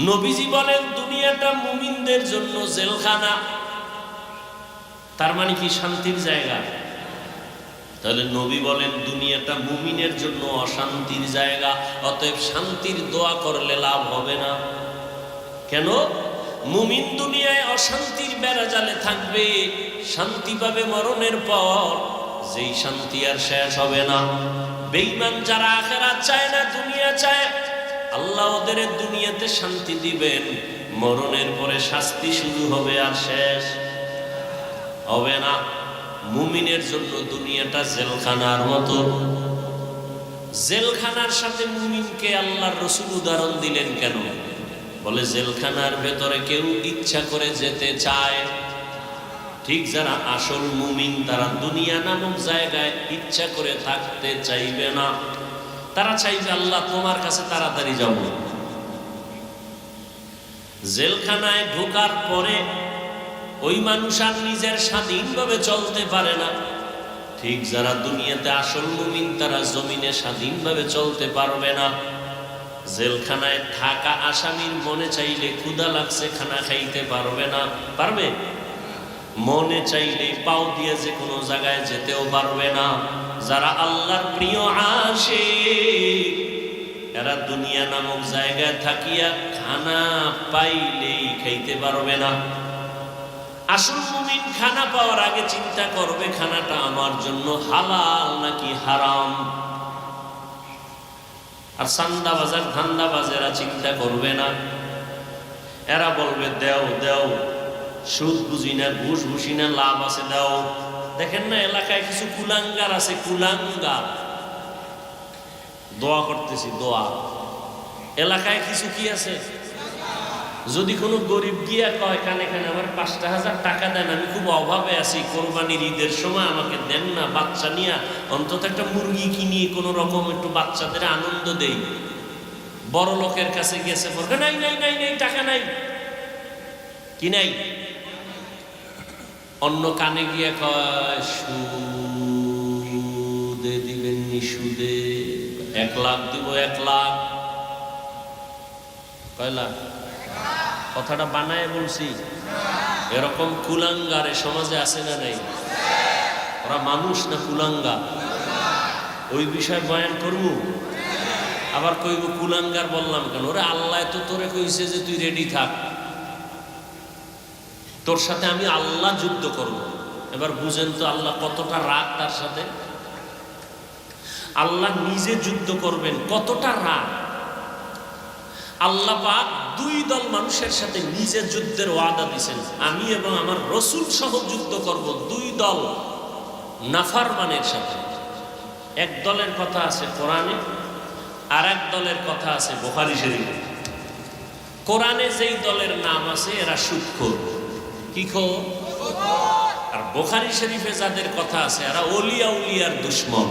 নবীজি বলেন দুনিয়াটা মুমিনদের জন্য জেলখানা, তার মানে কি শান্তির জায়গা? তাহলে নবী বলেন দুনিয়াটা মুমিনের জন্য অশান্তির জায়গা, অতএব শান্তির দোয়া করলে লাভ হবে না। কেন? মুমিন দুনিয়ায় অশান্তির বেড়াজালে থাকবে, শান্তি পাবে মরণের পর, যেই শান্তি আর শেষ হবে না। বেঈমান যারা আখিরাত চায় না, দুনিয়া চায়, আল্লাহ ওদের দুনিয়াতে শান্তি দিবেন, মরণের পরে শাস্তি শুরু হবে আর শেষ হবে না। মুমিনের জন্য দুনিয়াটা জেলখানার মতো। জেলখানার সাথে মুমিনকে আল্লাহর রাসূল উদাহরণ দিলেন কেন? বলে জেলখানার ভেতরে কেউ ইচ্ছা করে যেতে চায়, ঠিক যারা আসল মুমিন তারা দুনিয়া নামক জায়গায় ইচ্ছা করে থাকতে চাইবে না। তারা চাইবে আল্লাহ তোমার কাছে তাড়াতাড়ি যাব। জেলখানায় ঢোকার পরে ওই মানুষ আর নিজের স্বাধীনভাবে চলতে পারে না। ঠিক যারা দুনিয়াতে আসল মুমিন তারা জমিনে স্বাধীনভাবে চলতে পারবে না। জেলখানায় থাকা আসামির মনে চাইলে ক্ষুধা লাগছে খানা খাইতে পারবে না, পারবে? মনে চাইলে পাও দিয়ে যে কোনো জায়গায় যেতেও পারবে না। যারা আল্লাহর প্রিয় আশিক এরা দুনিয়া নামক জায়গায় থাকিয়া খানা পাইলেই খাইতে পারবে না। আসল মুমিন খানা পাওয়ার আগে চিন্তা করবে খানাটা আমার জন্য হালাল নাকি হারাম। আর সান্দাবাজার ধান্দাবাজেরা চিন্তা করবে না, এরা বলবে দেও দেও, সুদ বুঝি না, ঘুষ বুঝি না, লাভ আছে দাও। দেখেন না এলাকায় কিছু কুলাঙ্গার আছে, কুলাঙ্গার। দোয়া করতেছি, দোয়া। এলাকায় কিছু কি আছে, যদি কোনো গরিব গিয়া কয় কানে কানে আমার 5,000 টাকা দেন, আমি খুব অভাবে আছি, কোরবানির ঈদের সময় আমাকে দেন না, বাচ্চা নিয়ে অন্তত একটা মুরগি কিনিয়ে কোনো রকম একটু বাচ্চাদের আনন্দ দেই। বড় লোকের কাছে গেছে বলবে নাই নাই নাই নাই টাকা নাই, কি নাই? অন্য কানে গিয়ে কয় সুদে দিবেন নি, সুদে 1 লাখ দিব, 1 লাখ। কয় লাখ? কথাটা বানায় বলছি। এরকম কুলাঙ্গারে সমাজে আছে না নাই? ওরা মানুষ না কুলাঙ্গা? ওই বিষয়ে বয়ান করবো। আবার কইব কুলাঙ্গার বললাম কেন? ওরে আল্লাহ তো তোরে কইছে যে তুই রেডি থাক, তোর সাথে আমি আল্লাহ যুদ্ধ করব। এবার বুঝেন তো আল্লাহ কতটা রাগ তার সাথে। আল্লাহ নিজে যুদ্ধ করবেন, কতটা রাগ। আল্লাহ পাক 2 দল মানুষের সাথে নিজে যুদ্ধের ওয়াদা দিয়েছেন, আমি এবং আমার রাসূল সহ যুদ্ধ করব 2 দল নাফরমানের সাথে। এক দলের কথা আছে কোরআনে, আর এক দলের কথা আছে বুখারী শরীফে। কোরআনে যেই দলের নাম আছে এরা সুদখোর, কি খোর? আর বুখারী শরীফে যাদের কথা আছে এরা ওলিয়া উলিয়ার দুশমন।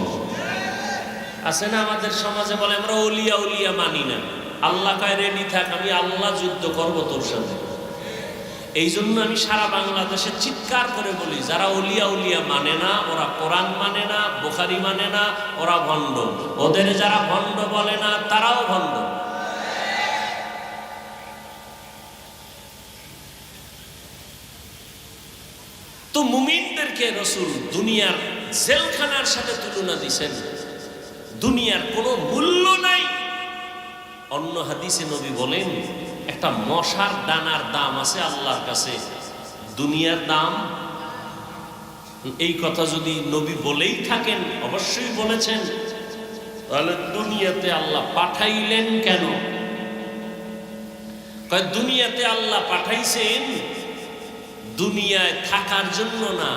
আছে না আমাদের সমাজে বলে আমরা ওলিয়া উলিয়া মানি না। আল্লাহ কয় রেডি থাক, আমি আল্লাহ যুদ্ধ করব তোর সাথে। এই জন্য আমি সারা বাংলাদেশে চিৎকার করে বলি, যারা অলিয়া উলিয়া মানে না, ওরা কোরআন মানে না, বুখারী মানে না, ওরা ভণ্ড। ওদের যারা ভণ্ড বলে না তারাও ভণ্ড। তো মুমিনদেরকে রাসূল দুনিয়ার জেলখানার সাথে তুলনা দিয়েছেন, দুনিয়ার কোনো মূল্য নাই। অন্য হাদিসে নবী বলেন, একটা মশার দানার দাম আছে আল্লাহর কাছে, দুনিয়ার দাম। এই কথা যদি নবী বলেই থাকেন, অবশ্যই বলেছেন, তাহলে দুনিয়াতে আল্লাহ পাঠাইলেন কেন? দুনিয়াতে আল্লাহ পাঠাইছেন দুনিয়ায় থাকার জন্য না,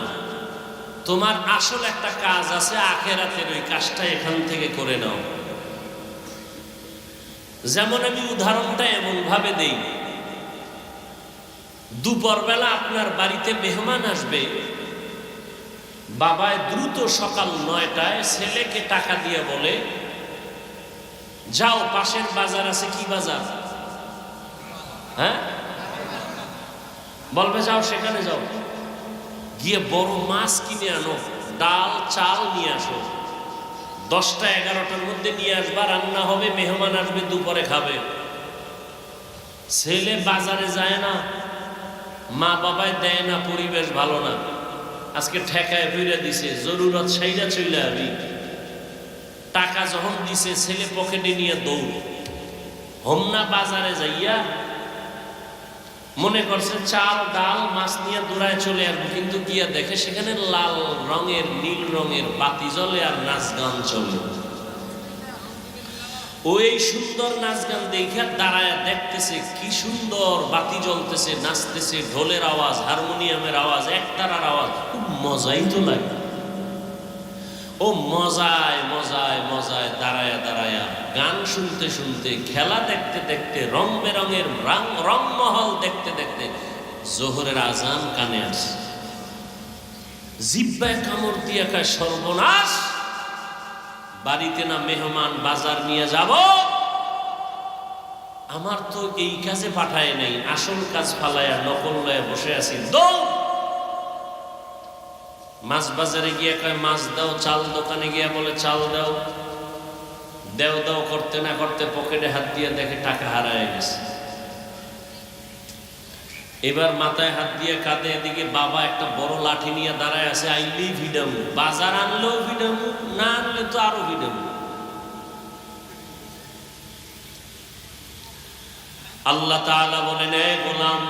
তোমার আসল একটা কাজ আছে আখিরাতের, ওই কাজটা এখান থেকে করে নাও। যেমন আমি উদাহরণটা এমন ভাবে দেই, দুপুরবেলা আপনার বাড়িতে মেহমান আসবে, বাবায় দ্রুত সকাল 9টায় ছেলেকে টাকা দিয়ে বলে, যাও পাশের বাজার আছে, কি বাজার? হ্যাঁ, বলবে যাও সেখানে যাও, গিয়ে বড় মাছ কিনে আনো, ডাল চাল নিয়ে আসো, 10টা 11টার মধ্যে নিয়ে আসবা, রান্না হবে, মেহমান আসবে, দুপুরে খাবে। ছেলে বাজারে যায় না, মা বাবায় দেয় না, পরিবেশ ভালো না, আজকে ঠেকায় ফিরে দিছে, জরুরত সাইরা চলে আবি। টাকা যখন দিছে ছেলে পকেটে নিয়ে দৌড়, হোমনা বাজারে যাইয়া মনে করছে চাল ডাল মাছ নিয়ে দৌড়ায় চলে আসবো, কিন্তু গিয়া দেখে সেখানে লাল রঙের নীল রঙের বাতি জ্বলে আর নাচ গান চলে। ওই সুন্দর নাচ গান দেখে দাঁড়ায় দেখতেছে, কি সুন্দর বাতি জ্বলতেছে, নাচতেছে, ঢোলের আওয়াজ, হারমোনিয়ামের আওয়াজ, একতারার আওয়াজ, খুব মজাই তো লাগে। ও মজায় মজায় মজায় দাঁড়ায় দাঁড়ায়া গান শুনতে শুনতে, খেলা দেখতে দেখতে, রং বেরঙের রংমহল দেখতে দেখতে জোহরের আজান কানে আসে। জিব্বায় কামড় দিয়ে খায়, সর্বনাশ, বাড়িতে না মেহমান, বাজার নিয়ে যাব, আমার তো এই কাজে পাঠায় নাই, আসল কাজ ফালায়া নকল লয়ে বসে আছি। দৌড় মাছ বাজারে গিয়ে কয় মাছ দাও, চাল দোকানে গিয়ে বলে চাল দাও, দেও দাও করতে না করতে পকেটে হাত দিয়ে দেখে টাকা হারায় গেছে। এবার মাথায় হাত দিয়ে কাঁদে, এদিকে বাবা একটা বড় লাঠি নিয়ে দাঁড়ায় আছে, আইলেই ভিডামু, বাজার আনলেও ভিডামু, না আনলে তো আরো ভিডামু। আল্লাহ তাআলা বলেন, এ গোলাম,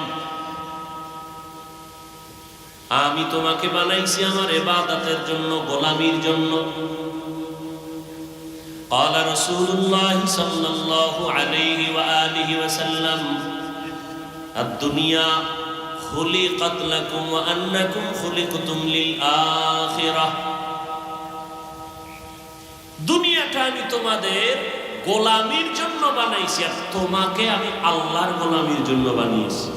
আমি তোমাকে বানাইছি আমার ইবাদতের জন্য, গোলামির জন্য। قال رسول الله صلى الله عليه وآله وسلم الدنيا خلقت لكم وأنكم خلقتم للآخرة। দুনিয়াটা আমি তোমাদের গোলামির জন্য বানাইছি, আর তোমাকে আমি আল্লাহর গোলামির জন্য বানিয়েছি।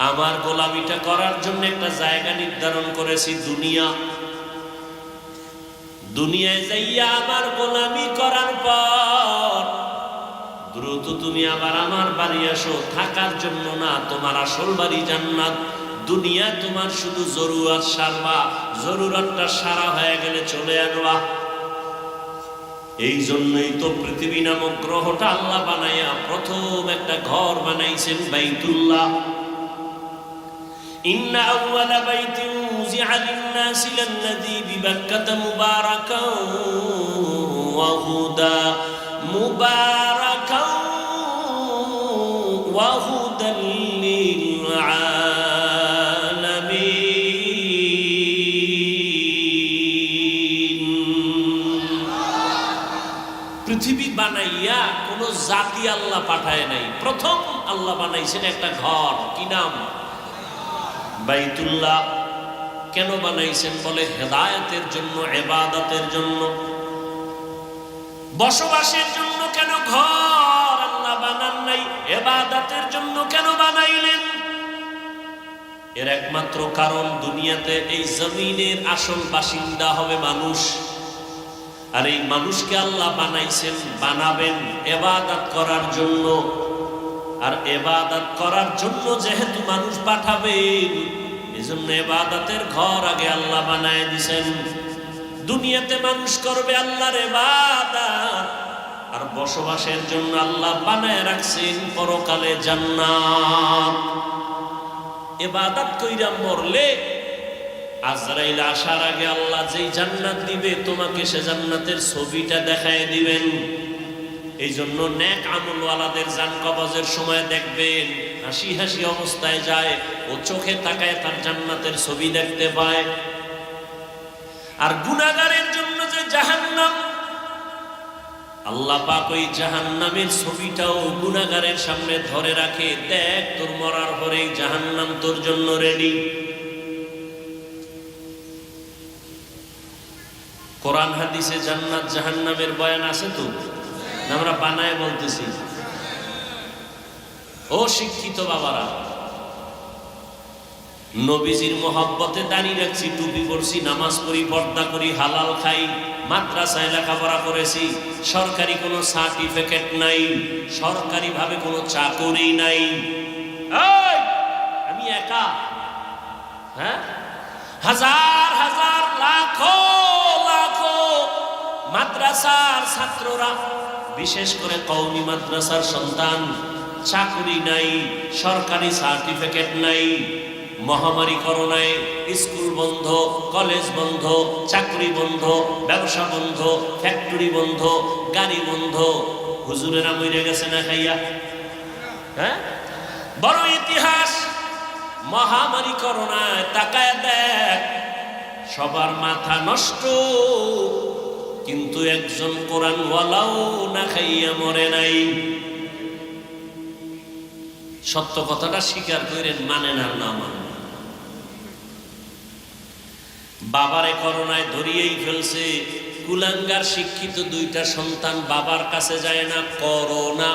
আমার গোলামিটা করার জন্য একটা জায়গা নির্ধারণ করেছি, দুনিয়া। দুনিয়ায় যাইয়া আমার গোলামি করার পর দ্রুত তুমি আবার আমার বাড়ি আসো, থাকার জন্য না, তোমার আসল বাড়ি জান্নাত। দুনিয়া তোমার শুধু জরুরত সারবা, জরুরতটা সারা হয়ে গেলে চলে আসবা। এই জন্যই তো পৃথিবী নামক গ্রহটা আল্লাহ বানাইয়া প্রথম একটা ঘর বানাইছেন, বাইতুল্লাহ। إن أول بيت وزع للناس للذي ببكة مباركا وهدى للعالمين। পৃথিবী বানাইয়া কোনো জাতি আল্লাহ পাঠায় নাই, প্রথম আল্লাহ বানাইছেন একটা ঘর, কি নাম? বাইতুল্লাহ। কেন বানাইছেন? বলে হেদায়েতের জন্য, ইবাদতের জন্য, বসবাসের জন্য। কেন ঘর আল্লাহ বানান নাই? ইবাদতের জন্য কেন বানাইলেন? এর একমাত্র কারণ, দুনিয়াতে এই জমিনের আসল বাসিন্দা হবে মানুষ, আর এই মানুষকে আল্লাহ বানাইছেন, বানাবেন ইবাদত করার জন্য। আর ইবাদত করার জন্য যেহেতু মানুষ পাঠাবেন, এজন্য ইবাদতের ঘর আগে আল্লাহ বানায় দিয়েছেন। দুনিয়াতে মানুষ করবে আল্লাহর ইবাদত, আর বসবাসের জন্য আল্লাহ বানায় রাখছেন পরকালে জান্নাত। ইবাদত কইরা মরলে আজরাইল আসার আগে আল্লাহ যেই জান্নাত দিবে তোমাকে সে জান্নাতের ছবিটা দেখায় দিবেন। এই জন্য নেক আমলওয়ালাদের জান কবজের সময় দেখবেন হাসি হাসি অবস্থায় যায়, ও চোখে তাকায় তার জান্নাতের ছবি দেখতে পায়। আর গুনাহগারের জন্য যে জাহান্নাম, আল্লাহ পাক ওই জাহান্নামের ছবিটাও গুনাহগারের সামনে ধরে রাখে, দেখ তোর মরার পরেই জাহান্নাম তোর জন্য রেডি। কোরআন হাদিসে জান্নাত জাহান্নামের বয়ান আছে তো, আমরা বানায় বলতেছি। ও শিক্ষিত বাবারা, নবীজির মহব্বতে দাঁড়িয়ে রাখছি, টুপি পরছি, নামাজ পড়ি, পর্দা করি, হালাল খাই, মাদ্রাসায় লেখাপড়া করেছি, সরকারি কোনো সার্টিফিকেট নাই, সরকারি ভাবে কোনো চাকরি নাই। আমি একা, হ্যাঁ, হাজার হাজার লাখো লাখো মাদ্রাসার ছাত্ররা, বিশেষ করে কওমি মাদ্রাসার সন্তান, চাকরি নাই, সরকারি সার্টিফিকেট নাই। মহামারী করোনায় স্কুল বন্ধ, কলেজ বন্ধ, চাকরি বন্ধ, ব্যবসা বন্ধ, ফ্যাক্টরি বন্ধ, গাড়ি বন্ধ। হুজুরেরা মরে গেছে না খাইয়া, হ্যাঁ? বড় ইতিহাস। মহামারী করোনায় তাকায় দেখ, সবার মাথা নষ্ট, কিন্তু একজন কোরআনওয়ালাও না খাইয়া মরে নাই। সত্য কথাটা স্বীকার করেন, মানেন আর না মানেন। বাবারে করোনায় ধরিয়েই ফেলছে, কুলাঙ্গার শিক্ষিত দুইটা সন্তান বাবার কাছে যায় না, করোনা।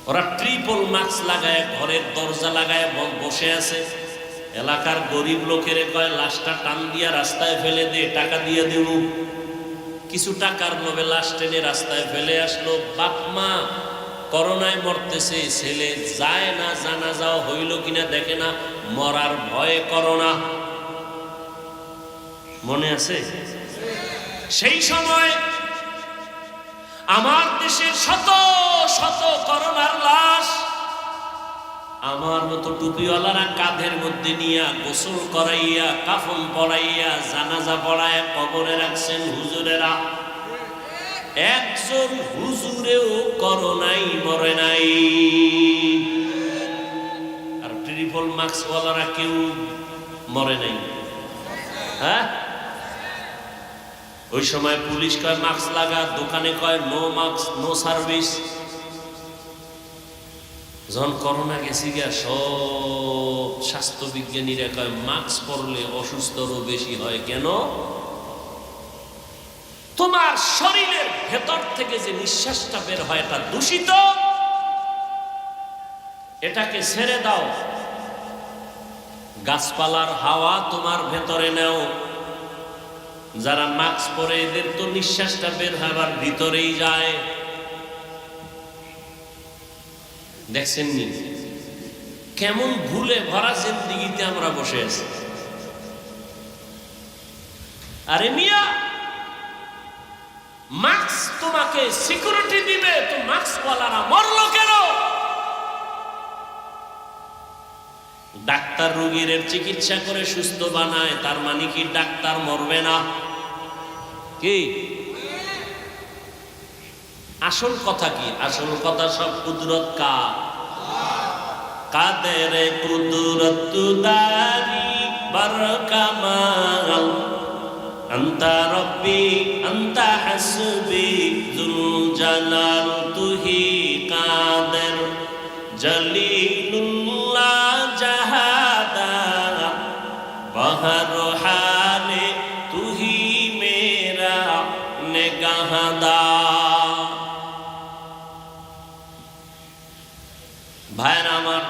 ওরা ট্রিপল মাস্ক লাগায় ঘরের দরজা লাগায় বসে আছে। এলাকার গরিব লোকের কয় লাশটা টান দিয়া রাস্তায় ফেলে দে, টাকা দিয়ে দেব। কিছু টাকার লোভে লাশ টেনে রাস্তায় ফেলে আসলো। বাপ মা করোনায় মরতেছে, ছেলে যায় না, জানা যাওয়া হইল কিনা দেখে না, মরার ভয়ে করোনা। মনে আছে? সেই সময় আমার দেশের শত শত করোনার লাশ আমার মতো টুপিওয়ালারা কাঁধের মধ্যে নিয়া গোসল করাইয়া, কাফন পরাইয়া, জানাজা পড়াইয়া কবরে রাখছেন হুজুরেরা। একজন হুজুরেও করোনাই মরে নাই। আর ট্রিপল মাস্কওয়ালারা কেউ মরে নাই, হ্যাঁ? ওই সময় পুলিশ কয় মাস্ক লাগা, দোকানে কয় নো মাস্ক নো সার্ভিস। যখন করোনা গেছি গিয়া সব স্বাস্থ্য বিজ্ঞানীরা কয় মাস্ক পরলে অসুস্থরও বেশি হয়। কেন? তোমার শরীরের ভেতর থেকে যে নিঃশ্বাসটা বের হয় এটা দূষিত, এটাকে ছেড়ে দাও। গাছপালার হাওয়া তোমার ভেতরে নেও। যারা মাস্ক পরে এদের তো নিঃশ্বাসটা বের হবার ভিতরেই যায়। দেখছেন নি কেমন ভুলে ভরা জিন্দেগিতে আমরা বসে আছি। আরে মিয়া, মাস্ক তোমাকে সিকিউরিটি দিবে, তো মাস্কওয়ালারা মরলো কেন? ডাক্তার রোগীর চিকিৎসা করে সুস্থ বানায়, তার মানে কি ডাক্তার মরবে না? কি আসল কথা? কি আসল কথা? সব কুদরত কাদের কুদরত দারি বার কামাল, আন্তা রব্বি আন্তা হাসবি যুল জালাল তুহি কাদের জলিলুল্লাহ জাহাদা বহর হালে তুহি মেরা নেগাহদা। ভাইরা আমার,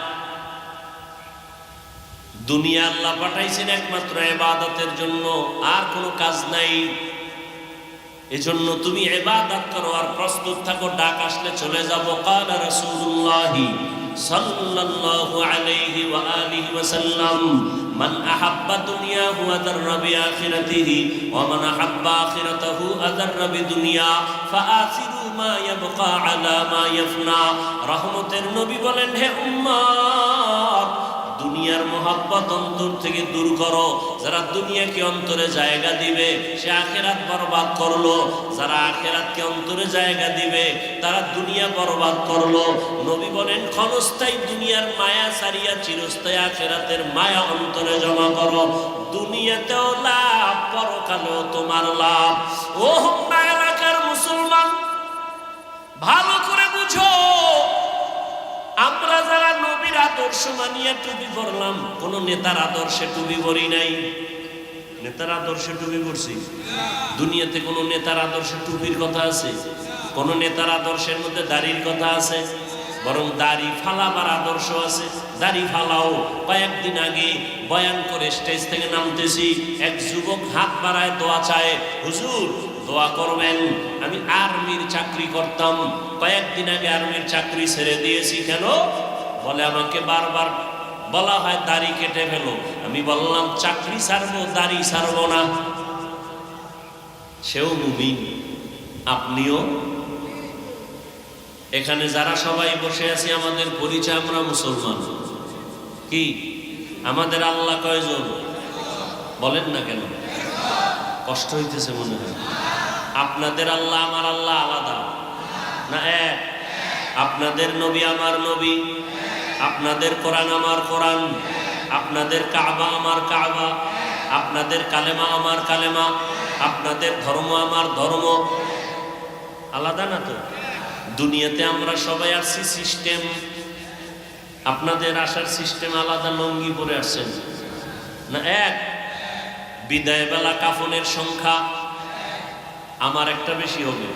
দুনিয়া আল্লাহ পাঠাইছেন একমাত্র ইবাদতের জন্য, আর কোনো কাজ নাই। এজন্য তুমি ইবাদত করো আর প্রস্তুত থাকো, ডাক আসলে চলে যাবো। ক্বালা রাসূলুল্লাহি সাল্লাল্লাহু আলাইহি ওয়া আলিহি ওয়া সাল্লাম, মান আহাব্বা দুনিয়াহু আদাররা বিআখিরাতিহি ওয়া মান আহাব্বা আখিরাতাহু আদাররা বিদুনিয়া ফাআসিরু মা ইয়াবকা আলা মা ইয়াফনা। রহমতের নবী বলেন, হে উম্মত, দুনিয়ার মোহাব্বত অন্তর থেকে দূর করো। যারা দুনিয়াকে অন্তরে জায়গা দিবে সে আখেরাত বরবাদ করলো, যারা আখেরাতকে অন্তরে জায়গা দিবে তারা দুনিয়া বরবাদ করলো। নবী বলেন, ক্ষণস্থায়ী দুনিয়ার মায়া ছাড়িয়া চিরস্থায়ী আখেরাতের মায়া অন্তরে জমা করো। দুনিয়াতেও লাভ, পরকালেও তোমার লাভ। ও হোমনা এলাকার মুসলমান, ভালো করে বুঝো, আমরা যারা নবীর আদর্শ মানিয়া টুপি পরলাম, কোন নেতার আদর্শে টুপি পরি নাই। নেতার আদর্শে টুপি পরছি? দুনিয়াতে কোন নেতার আদর্শে টুপির কথা আছে? কোন নেতার আদর্শের মধ্যে দাড়ির কথা আছে? বরং দাড়ি ফালাবার আদর্শ আছে। দাড়ি ফালাও। কয়েকদিন আগে বয়ান করে স্টেজ থেকে নামতেছি, এক যুবক হাত বাড়ায় দোয়া চায়, হুজুর দোয়া করবেন, আমি আর্মির চাকরি করতাম, কয়েকদিন আগে আর্মির চাকরি ছেড়ে দিয়েছি। কেন? বলে আমাকে বারবার বলা হয় দাড়ি কেটে ফেলো। আমি বললাম চাকরি ছাড়বো, দাড়ি ছাড়বো না। সেও মুমিন, আপনিও। এখানে যারা সবাই বসে আছি আমাদের পরিচয়, আমরা মুসলমান। কি আমাদের আল্লাহ কয়জন? বলেন না কেন? কষ্ট হইতেছে মনে হয়। আপনাদের আল্লাহ আমার আল্লাহ আলাদা না এক? আপনাদের নবী আমার নবী, আপনাদের কোরআন আমার কোরআন, আপনাদের কাবা আমার কাবা, আপনাদের কালেমা আমার কালেমা, আপনাদের ধর্ম আমার ধর্ম। আলাদা না তো? দুনিয়াতে আমরা সবাই আসছি সিস্টেম, আপনাদের আসার সিস্টেম আলাদা। লঙ্গি পরে আসছেন না এক? বিদায় বেলা কাফনের সংখ্যা আমার একটা বেশি হবে,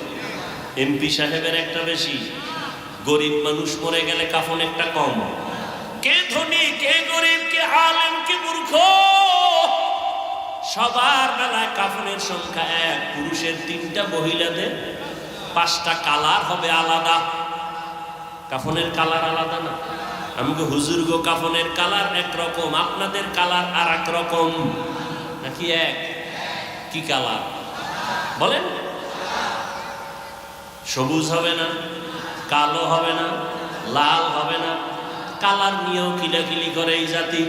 এমপি সাহেবের একটা বেশি, গরিব মানুষ মরে গেলে কাফন একটা কম। কে ধনী, কে গরিব, কে আলেম, কে মূর্খ, সবার বেলায় কাফনের সংখ্যা এক। পুরুষের 3টা, মহিলাদের 5টা। কালার হবে আলাদা। কাফনের কালার আলাদা না? আমাকে হুজুর গো কাফনের কালার একরকম, আপনাদের কালার আর এক রকম নাকি এক? কি কালার বলেন? সবুজ হবে না, কালো হবে না, লাল হবে না। কালার নিয়েও কিলাকিলি করে এই জাতি।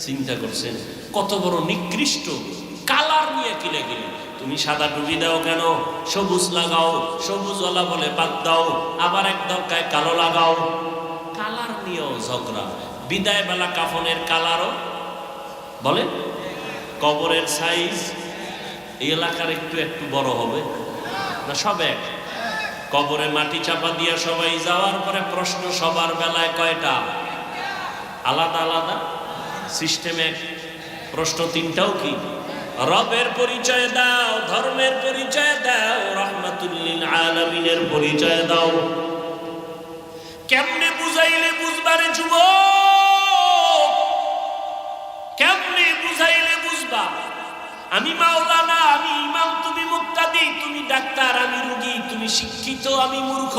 চিন্তা করছেন কত বড় নিকৃষ্ট? কালার নিয়ে কিলাকিলি। তুমি সাদা টুপি দাও কেন? সবুজ লাগাও, সবুজওয়ালা বলে বাদ দাও, আবার এক দরকায় কালো লাগাও। কালার নিয়েও ঝগড়া। বিদায় বেলা কাফনের কালারও বলে। কবরের সাইজ এই এলাকার একটু একটু বড় হবে না? সব এক। কবরে মাটি চাপা দিয়া সবাই যাওয়ার পরে প্রশ্ন সবার বেলায় কয়টা? আলাদা আলাদা সিস্টেম এক। প্রশ্ন 3টাও কি? রবের পরিচয় দাও, ধর্মের পরিচয় দাও, রাহমাতুল লিল আলামিনের পরিচয় দাও। কেমনে বুঝাইলে বুঝবারে যুবক? কেমনে বুঝাইলে বুঝবা? আমি মাওলানা, আমি ইমাম, তুমি মুক্তাদি, তুমি ডাক্তার, আমি রোগী, তুমি শিক্ষিত, আমি মূর্খ।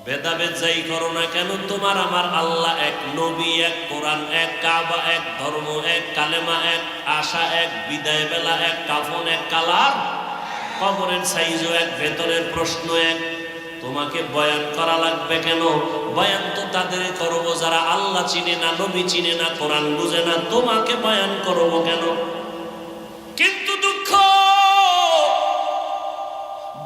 ভেদাভেদ যাই করো না কেন, তোমার আমার আল্লাহ এক, নবী এক, কোরআন এক, কাবা এক, ধর্ম এক, কালেমা এক, আশা এক, বিদায় বেলা এক, কাফন এক, কালার, কবরের সাইজও এক, ভেতরের প্রশ্ন এক। তোমাকে বয়ান করা লাগবে কেন? বয়ান তো তাদের করবো যারা আল্লাহ চিনে না, নবী চিনে না, কোরআন বুঝে না। তোমাকে বয়ান করবো কেন? কিন্তু দুঃখ,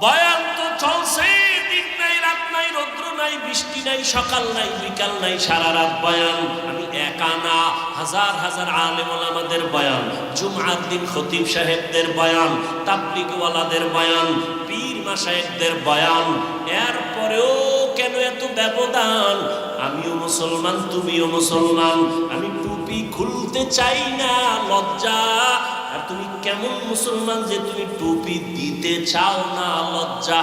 বয়ান তো চলছে, দিন নাই, রাত নাই, রৌদ্র নাই, বৃষ্টি নাই, সকাল নাই, বিকাল নাই, সারা রাত বয়ান। আমি একা না, হাজার হাজার আলেম ওলামাদের বয়ান, জুমআর দিন খতিব সাহেবদের বয়ান, তাবলীগওয়ালাদের বয়ান, পীর মাশায়েখদের বয়ান। এরপরেও কেন এত ব্যবধান? আমিও মুসলমান, তুমিও মুসলমান। আমি টুপি খুলতে চাই না, লজ্জা। আর তুমি কেমন মুসলমান যে তুমি টুপি দিতে চাও না, লজ্জা।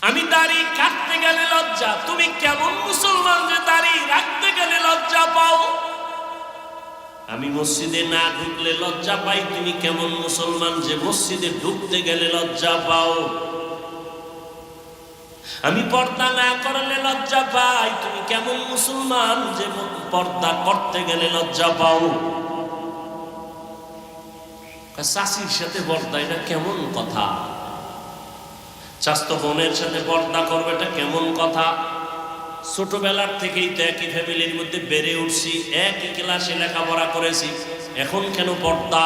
আমি দাড়ি কাটতে গেলে লজ্জা। তুমি কেমন মুসলমান যে দাড়ি রাখতে গেলে লজ্জা পাও? আমি মসজিদে না ঢুকলে লজ্জা পাই, তুমি কেমন মুসলমান যে মসজিদে ঢুকতে গেলে লজ্জা পাও? আমি পর্দা না করলে লজ্জা পাই, তুমি কেমন মুসলমান যে পর্দা করতে গেলে লজ্জা পাও? চাষির সাথে পর্দা, এটা কেমন কথা? চাস্ত বোনের সাথে পর্দা করবে, এটা কেমন কথা? ছোটবেলার থেকেই তো একই ফ্যামিলির মধ্যে বেড়ে উঠছি, একই ক্লাসে লেখাপড়া করেছি, এখন কেন পর্দা?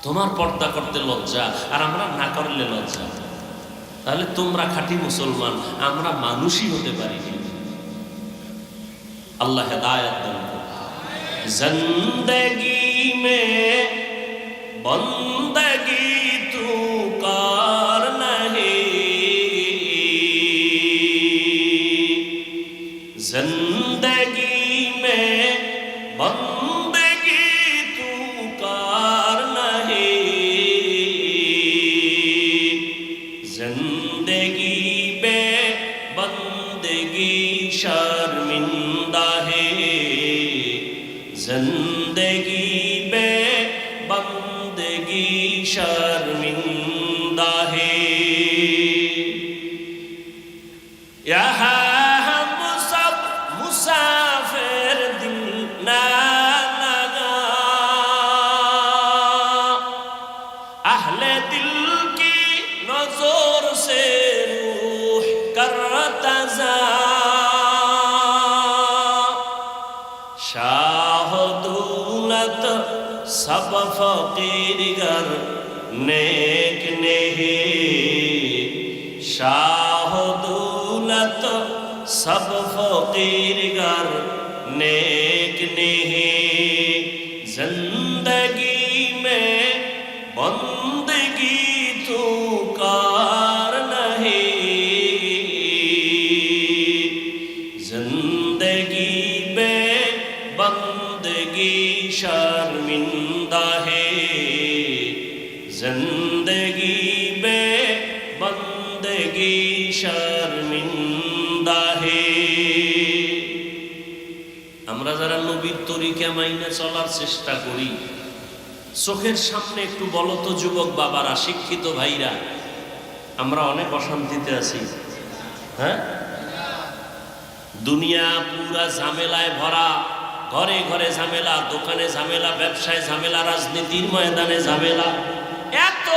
তোমার পর্দা করতে লজ্জা আর আমরা না করলে লজ্জা। তাহলে তোমরা খাঁটি মুসলমান, আমরা মানুষই হতে পারিনি। আল্লাহ হেদায়েত দান করুন। জিন্দেগি মে বন্দগি তু কার নাহি, जिंदगी में बंदगी तू कार नहीं, जिंदगी में बंदगी शर्मिंदा है, जिंदगी में बंदगी शर्मिंदा है। यहाँ मुसाफिर दिल ना लगा, अहले दिल की नजर से रूह करता जा, शाह दौलत सब फकीर गर नेक नहीं, शाह दौलत सब फकीर गर नेक नहीं, जिंदगी में बंदगी तू कार नहीं, जिंदगी में बंदगी शर्मिंदा है, जिंदगी में बंदगी शर्मिंदा है। আমরা যারা নবীর তরিকা মাইনে চলার চেষ্টা করি, চোখের সামনে একটু বলো তো যুবক বাবারা, শিক্ষিত ভাইরা, আমরা অনেক অশান্তিতে আছি। হ্যাঁ, দুনিয়া পুরা ঝামেলায় ভরা, ঘরে ঘরে ঝামেলা, দোকানে ঝামেলা, ব্যবসায় ঝামেলা, রাজনীতির ময়দানে ঝামেলা। এত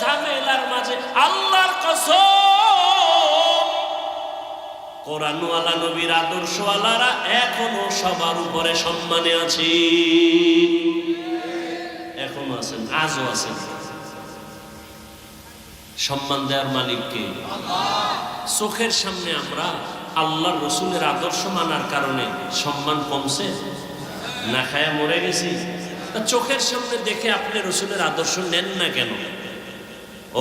ঝামেলার মাঝে আল্লাহর কসম, কোরআনওয়ালা নবীর আদর্শওয়ালারা এখনো সবার উপরে সম্মানে আছে, এখনো আছেন, আজও আছেন। সম্মান দেওয়ার মালিককে আল্লাহ। চোখের সামনে আমরা আল্লাহর রসুলের আদর্শ মানার কারণে সম্মান কমছে না, খায়া মরে গেছি? চোখের সামনে দেখে আপনি রসুলের আদর্শ নেন না কেন?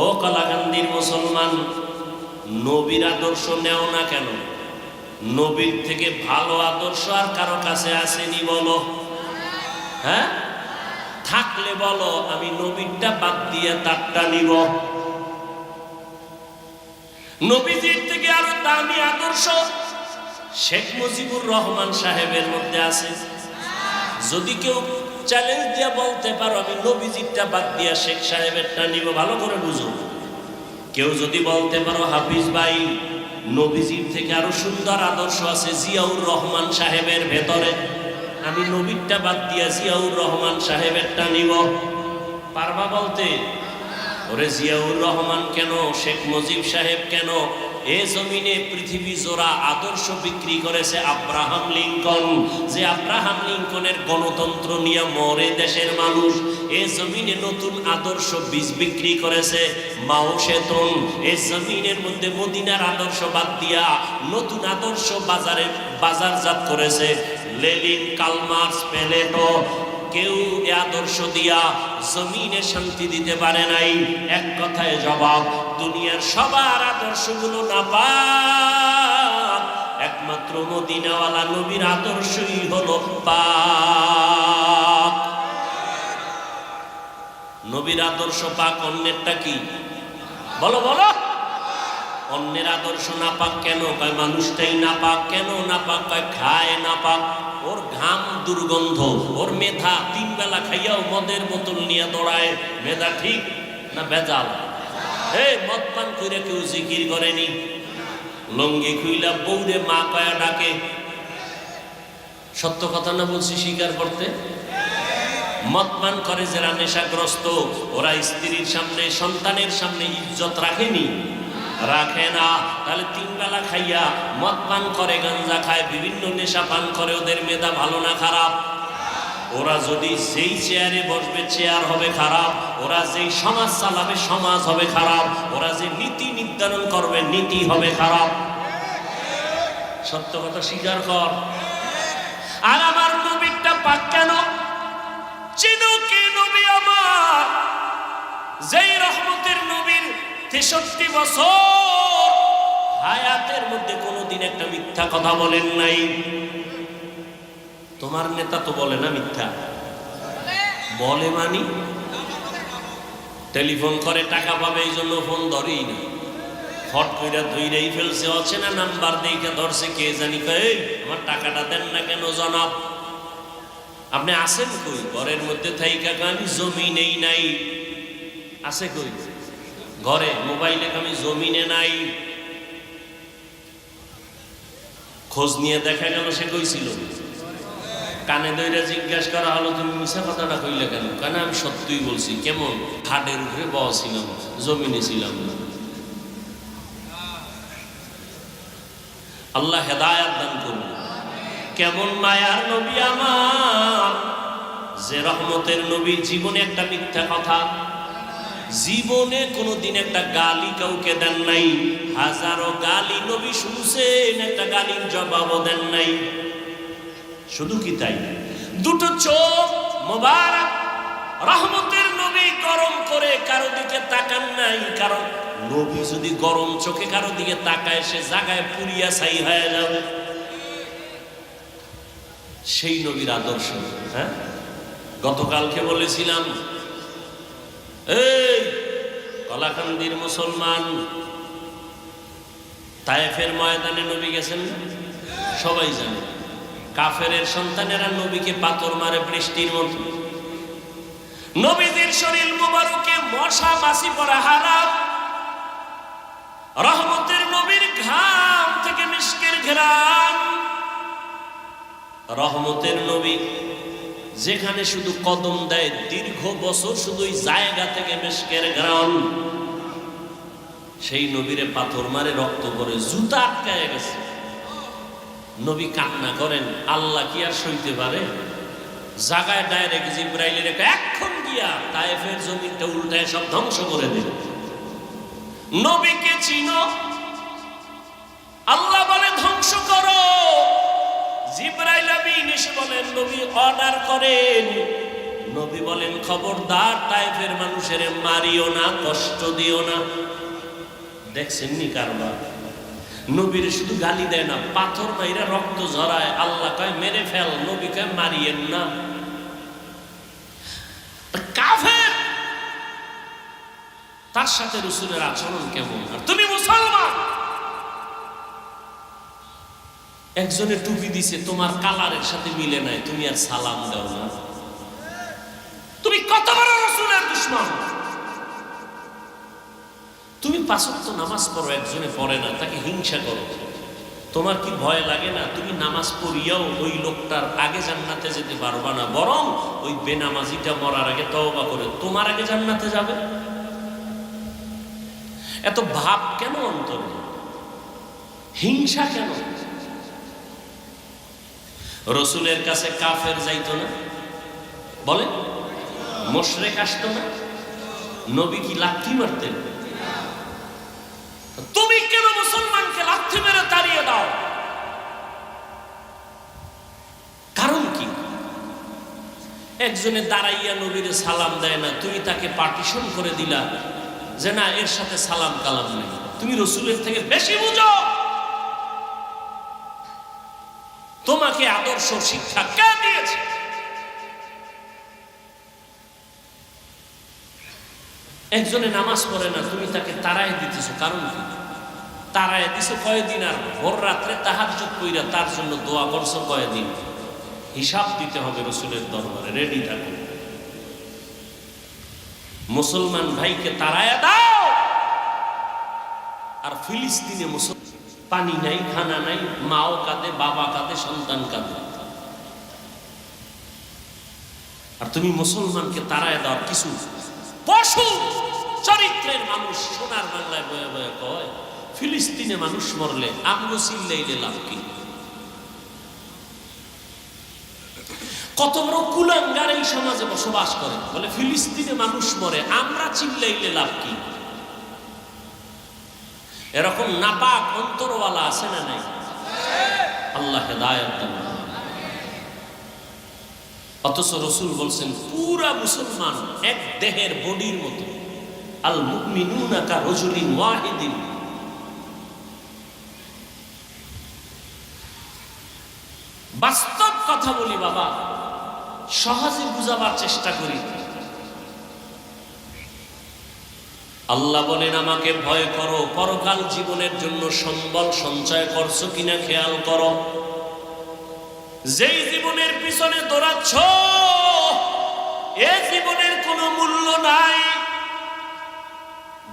ও কালাকান্দির মুসলমান, নবীর আদর্শ নেও না কেন? নবীর থেকে ভালো আদর্শ আর কারো কাছে আসেনি বলো? হ্যাঁ, থাকলে বলো, আমি নবীরটা বাদ দিয়ে তারটা নিব। নবীজির থেকে আরো দামি আদর্শ শেখ মুজিবুর রহমান সাহেবের মধ্যে আছে। যদি কেউ চ্যালেঞ্জ দিয়ে বলতে পারো আমি নবীজিরটা বাদ দিয়া শেখ সাহেবেরটা নিব, ভালো করে বুঝো। কেউ যদি বলতে পারো হাফিজ ভাই নবীজির থেকে আরো সুন্দর আদর্শ আছে জিয়াউর রহমান সাহেবের ভেতরে, আমি নবীরটা বাদ দিয়া জিয়াউর রহমান সাহেবেরটা নিব, পারবা বলতে? ওরে জিয়াউর রহমান কেন, শেখ মুজিব সাহেব কেন, এ জমিনে পৃথিবী জোড়া আদর্শ বিক্রি করেছে আব্রাহাম লিঙ্কন, যে আব্রাহাম লিঙ্কনের গণতন্ত্র নিয়ে মরে দেশের মানুষ। এ জমিনে নতুন আদর্শ বীজ বিক্রি করেছে মাও সেতুন। এ জমিনের মধ্যে মদিনার আদর্শ বাদ দিয়া নতুন আদর্শ বাজারজাত করেছে লেনিন, কালমার্স, প্লেটো। কেউ এ আদর্শ দিয়া জমিনে শান্তি দিতে পারে নাই। এক কথায় জবাব, দুনিয়ার সবার আদর্শগুলো নাপাক, একমাত্র মদিনাওয়ালা নবীর আদর্শই হলো পাক। নবীর আদর্শ পাক, অন্যেরটা কি? বলো বলো। অন্যের আদর্শ নাপাক কেন? কয় মানুষটাই নাপাক। কেন নাপাক? কয় খায় নাপাক, ওর ঘাম দুর্গন্ধ, ওর মেধা 3 বেলা খাইয়াও মদের বোতল নিয়ে দৌড়ায়। মেধা ঠিক না বেজাল? মদ পান করে কেউ জিকির করেনি, লঙ্গি খুইলা বৌরে মা কয়া ডাকে। সত্য কথা না বলছি স্বীকার করতে? মদ পান করে যারা নেশাগ্রস্ত, ওরা স্ত্রীর সামনে সন্তানের সামনে ইজ্জত রাখেনি, রাখে না। তাহলে 3 বেলা খাইয়া মদ পান করে, গাঞ্জা খায়, বিভিন্ন নেশা পান করে, ওদের মেধা ভালো না খারাপ? ওরা যদি যেই চেয়ারে বসবে চেয়ার হবে খারাপ, ওরা যেই সমাজ চালাবে সমাজ হবে খারাপ, ওরা যে নীতি নির্ধারণ করবে নীতি হবে খারাপ। সত্য কথা স্বীকার কর। আর আমার নবীটা পাক কেন? চিনো কি নবী আমার? যেই রহমতের নবীর 63 বছর হায়াতের মধ্যে কোনোদিন একটা মিথ্যা কথা বলেন নাই। তোমার নেতা তো বলে না মিথ্যা? বলে মানি? টেলিফোন করে টাকা পাবে এই জন্য ফোন ধরেই না, ফট কইরা ধইরেই ফেলছে, অচেনা নাম্বার দেখে ধরছে, কে জানি কই আমার টাকাটা দেন না কেন জনাব? আপনি আছেন কই? ঘরের মধ্যে থাইকা আমি জমি নেই নাই। আছে কই? ঘরে। মোবাইলে আমি জমিনে নাই। খোঁজ নিয়ে দেখা গেল সে কইছিল। কানে দইরা জিজ্ঞাসা করা হলো, তুমি মিশা কথাটা কইলে কেন? কেন আমি সত্যই বলছি। কেমন? হাটের উপরে বসা ছিলাম, জমিনে ছিলাম না। আল্লাহ হেদায়াত দান করুন। কেমন মায়ার নবী আমার, যে রহমতের নবী জীবনে একটা মিথ্যা কথা, জীবনে কোনোদিন একটা গালি কাউকে দেন নাই। হাজারো গালি নবী শুনছেন, একটা গালির জবাবও দেন নাই। শুধু কি তাই? 2 চোখ মোবারক রহমতের নবী গরম করে কারো দিকে তাকান নাই। কারণ নবী যদি গরম চোখে কারো দিকে তাকায়, সে জায়গায় পুড়িয়া ছাই হয়ে যাবে। সেই নবীর আদর্শ। গতকালকে বলেছিলাম, এই কলাকান্দির মুসলমান, তায়েফের ময়দানে নবী গেছেন, সবাই জানে। কাফেরের সন্তানেরা নবীকে পাথর মারে বৃষ্টির মতো। নবীদের শরীর মুবারকে মশা মাছি পড়া হারাম। রহমতের নবীর ঘাম থেকে মিশকের ঘ্রাণ। রহমতের নবী যেখানে শুধু কদম দেয়, দীর্ঘ বছর শুধু ওই জায়গা থেকে মিশকের ঘ্রাণ। সেই নবীরে পাথর মারে, রক্ত পড়ে, জুতা আটকায় গেছে। নবী কান্না করেন, আল্লাহ কি আর সইতে পারে? জায়গায় ডাইরেক্ট জিব্রাইলের এখন গিয়া তায়েফের জমিনটা উল্টায় সব ধ্বংস করে দিল। নবীকে চিনো? আল্লাহ বলে ধ্বংস করো। জিব্রাইল আমিন এসে বলেন, নবী অর্ডার করেন। নবী বলেন, খবরদার তায়েফের মানুষের মারিও না, কষ্ট দিও না। দেখছেন নি কারবার? নবীর শুধু গালি দেয় না, পাথর মাইরা রক্ত ঝরায়। আল্লাহ কয় মেরে ফেল, নবী কয় মারিয়েন না। কাফের, তার সাথে রাসূলের আচরণ কেমন? আর তুমি মুসলমান, একজনে টুপি দিছে, তোমার কালারের সাথে মিলে নাই, তুমি আর সালাম দাও না। তুমি কত বড় রাসূলের দুশমন। তুমি 5 ওয়াক্ত নামাজ পড়ো, একজনে পড়ে না, তাকে হিংসা করো। তোমার কি ভয় লাগে না? তুমি নামাজ পড়িয়াও ওই লোকটার আগে জান্নাতে যেতে পারবা না, বরং ওই বেনামাজিটা মরার আগে তওবা করে তোমার আগে জান্নাতে যাবে। এত ভাব কেন অন্তরে? হিংসা কেন? রসুলের কাছে কাফের যাইতো না? বলে মুশরিক আসতো না? নবী কি লাথি মারতেন? তুমি কেন মুসলমানকে লাথি মেরে তাড়িয়ে দাও? কারণ কি? একজনে দাঁড়াইয়া নবীরে সালাম দেয় না, তুমি তাকে পার্টিশন করে দিলা যে না, এর সাথে সালাম কালাম নেই। তুমি রসুলের থেকে বেশি বুঝো। তোমাকে আদর্শ শিক্ষা কে দিয়েছে? একজনে নামাজ পড়ে না, তুমি তাকে তাড়াই দিতেছো, কারণ কি? তারায় দিছো কয়দিন, আর ভোর রাত্রে তাহাজ্জুদ কইরা তার জন্য দোয়া করছো কয়দিন? হিসাব দিতে হবে রসুলের দরবারে, রেডি থাকো। মুসলমান ভাইকে তাড়ায়া দাও। আর ফিলিস্তিনে পানি নাই, খানা নাই, মাও কাঁদে, বাবা কাঁদে, সন্তান কাঁদে, আর তুমি মুসলমানকে তাড়ায় দাও। কিছু পশু চরিত্রের মানুষ সোনার বাংলায় বয়ে বয়ে কয় ফিলিস্তিনে মানুষ মরলে আমগো চিল্লাইলে লাভ কি? কত বড় কুলাঙ্গার এই সমাজে বসবাস করে, বলে ফিলিস্তিনে মানুষ মরে আমরা চিল্লাইলে লাভ কি? এরকম নাপাক অন্তরওয়ালা আছে না নাই? আল্লাহ হেদায়েত দান। অথচ রসুল বলছেন পুরা মুসলমান এক দেহের বডির মতো। আল মুমিনুনা কা রাজুলিন ওয়াহিদিন। বাস্তব কথা বলি বাবা, সহজে বুঝাবার চেষ্টা করি। আল্লাহ বলেন আমাকে ভয় করো, পরকাল জীবনের জন্য সম্বল সঞ্চয় করছো কিনা খেয়াল করো। যেই জীবনের পিছনে দৌড়াচ্ছ এ জীবনের কোনো মূল্য নাই,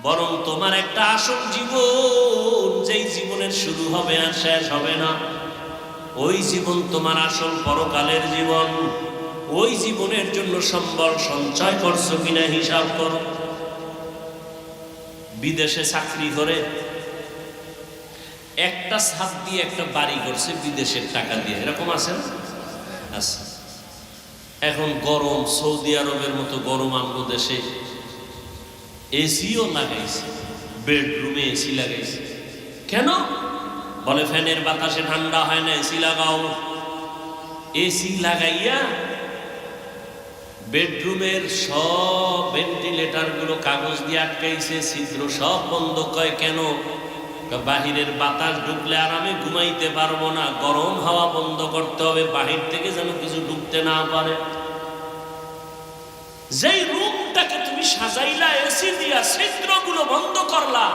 বরং তোমার একটা আসল জীবন, যেই জীবনের শুরু হবে আর শেষ হবে না, ওই জীবন তোমার আসল পরকালের জীবন। ওই জীবনের জন্য সম্বল সঞ্চয় করছো কিনা হিসাব করো। বিদেশে চাকরি করে একটা ছাদ দিয়ে একটা বাড়ি করছে বিদেশের টাকা দিয়ে, এরকম আছে না? আছে। এখন গরম, সৌদি আরবের মতো গরম আমগো দেশে এসিও লাগাইছে, বেডরুমে এসি লাগাইছে। কেন? বলে ফ্যানের বাতাসে ঠান্ডা হয় না, এসি লাগাও। এসি লাগাইয়া বেডরুমের সব ভেন্টিলেটর গুলো কাগজ দিয়ে আটকাইছে, ছিদ্র সব বন্ধ। কয় কেন? বাহিরের বাতাস ঢুকলে আরামে ঘুমাইতে পারবো না, গরম হাওয়া বন্ধ করতে হবে, বাহির থেকে যেন কিছু ঢুকতে না পারে। যেই রুমটাকে তুমি সাজাইলা এসি দিয়া, ছিদ্রগুলো বন্ধ করলা,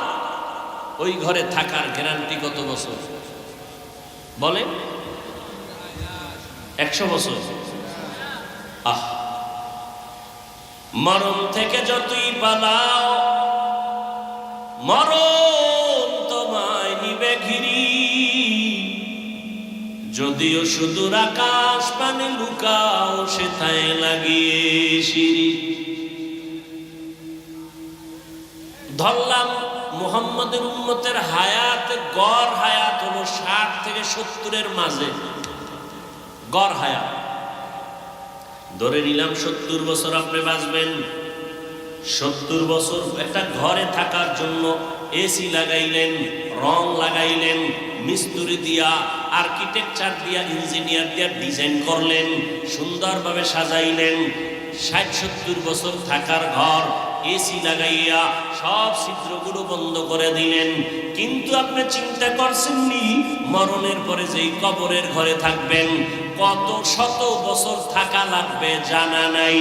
ওই ঘরে থাকার গ্যারান্টি কত বছর? বলে 100 বছর। আহ, মরণ থেকে যতই পালাও মরণ তোমায় নিবে ঘিরি। যদিও সুদূর আকাশ পানে লুকাও, সেথায় লাগিয়ে সিঁড়ি। ধরলাম মুহাম্মদের উম্মতের হায়াত, গড় হায়াত হলো 60 থেকে 70-এর মাঝে, গড় হায়াত। ধরে নিলাম 70 বছর আপনি বাঁচবেন। 70 বছর একটা ঘরে থাকার জন্য এসি লাগাইলেন, রং লাগাইলেন, মিস্ত্রি দিয়া, আর্কিটেকচার দিয়া, ইঞ্জিনিয়ার দিয়া ডিজাইন করলেন, সুন্দরভাবে সাজাইলেন। 60-70 বছর থাকার ঘর এসি লাগাইয়া সব ছিদ্রগুলো বন্ধ করে দিলেন। কিন্তু আপনি চিন্তা করছেননি মরণের পরে যেই কবরের ঘরে থাকবেন কত শত বছর থাকা লাগবে জানা নাই।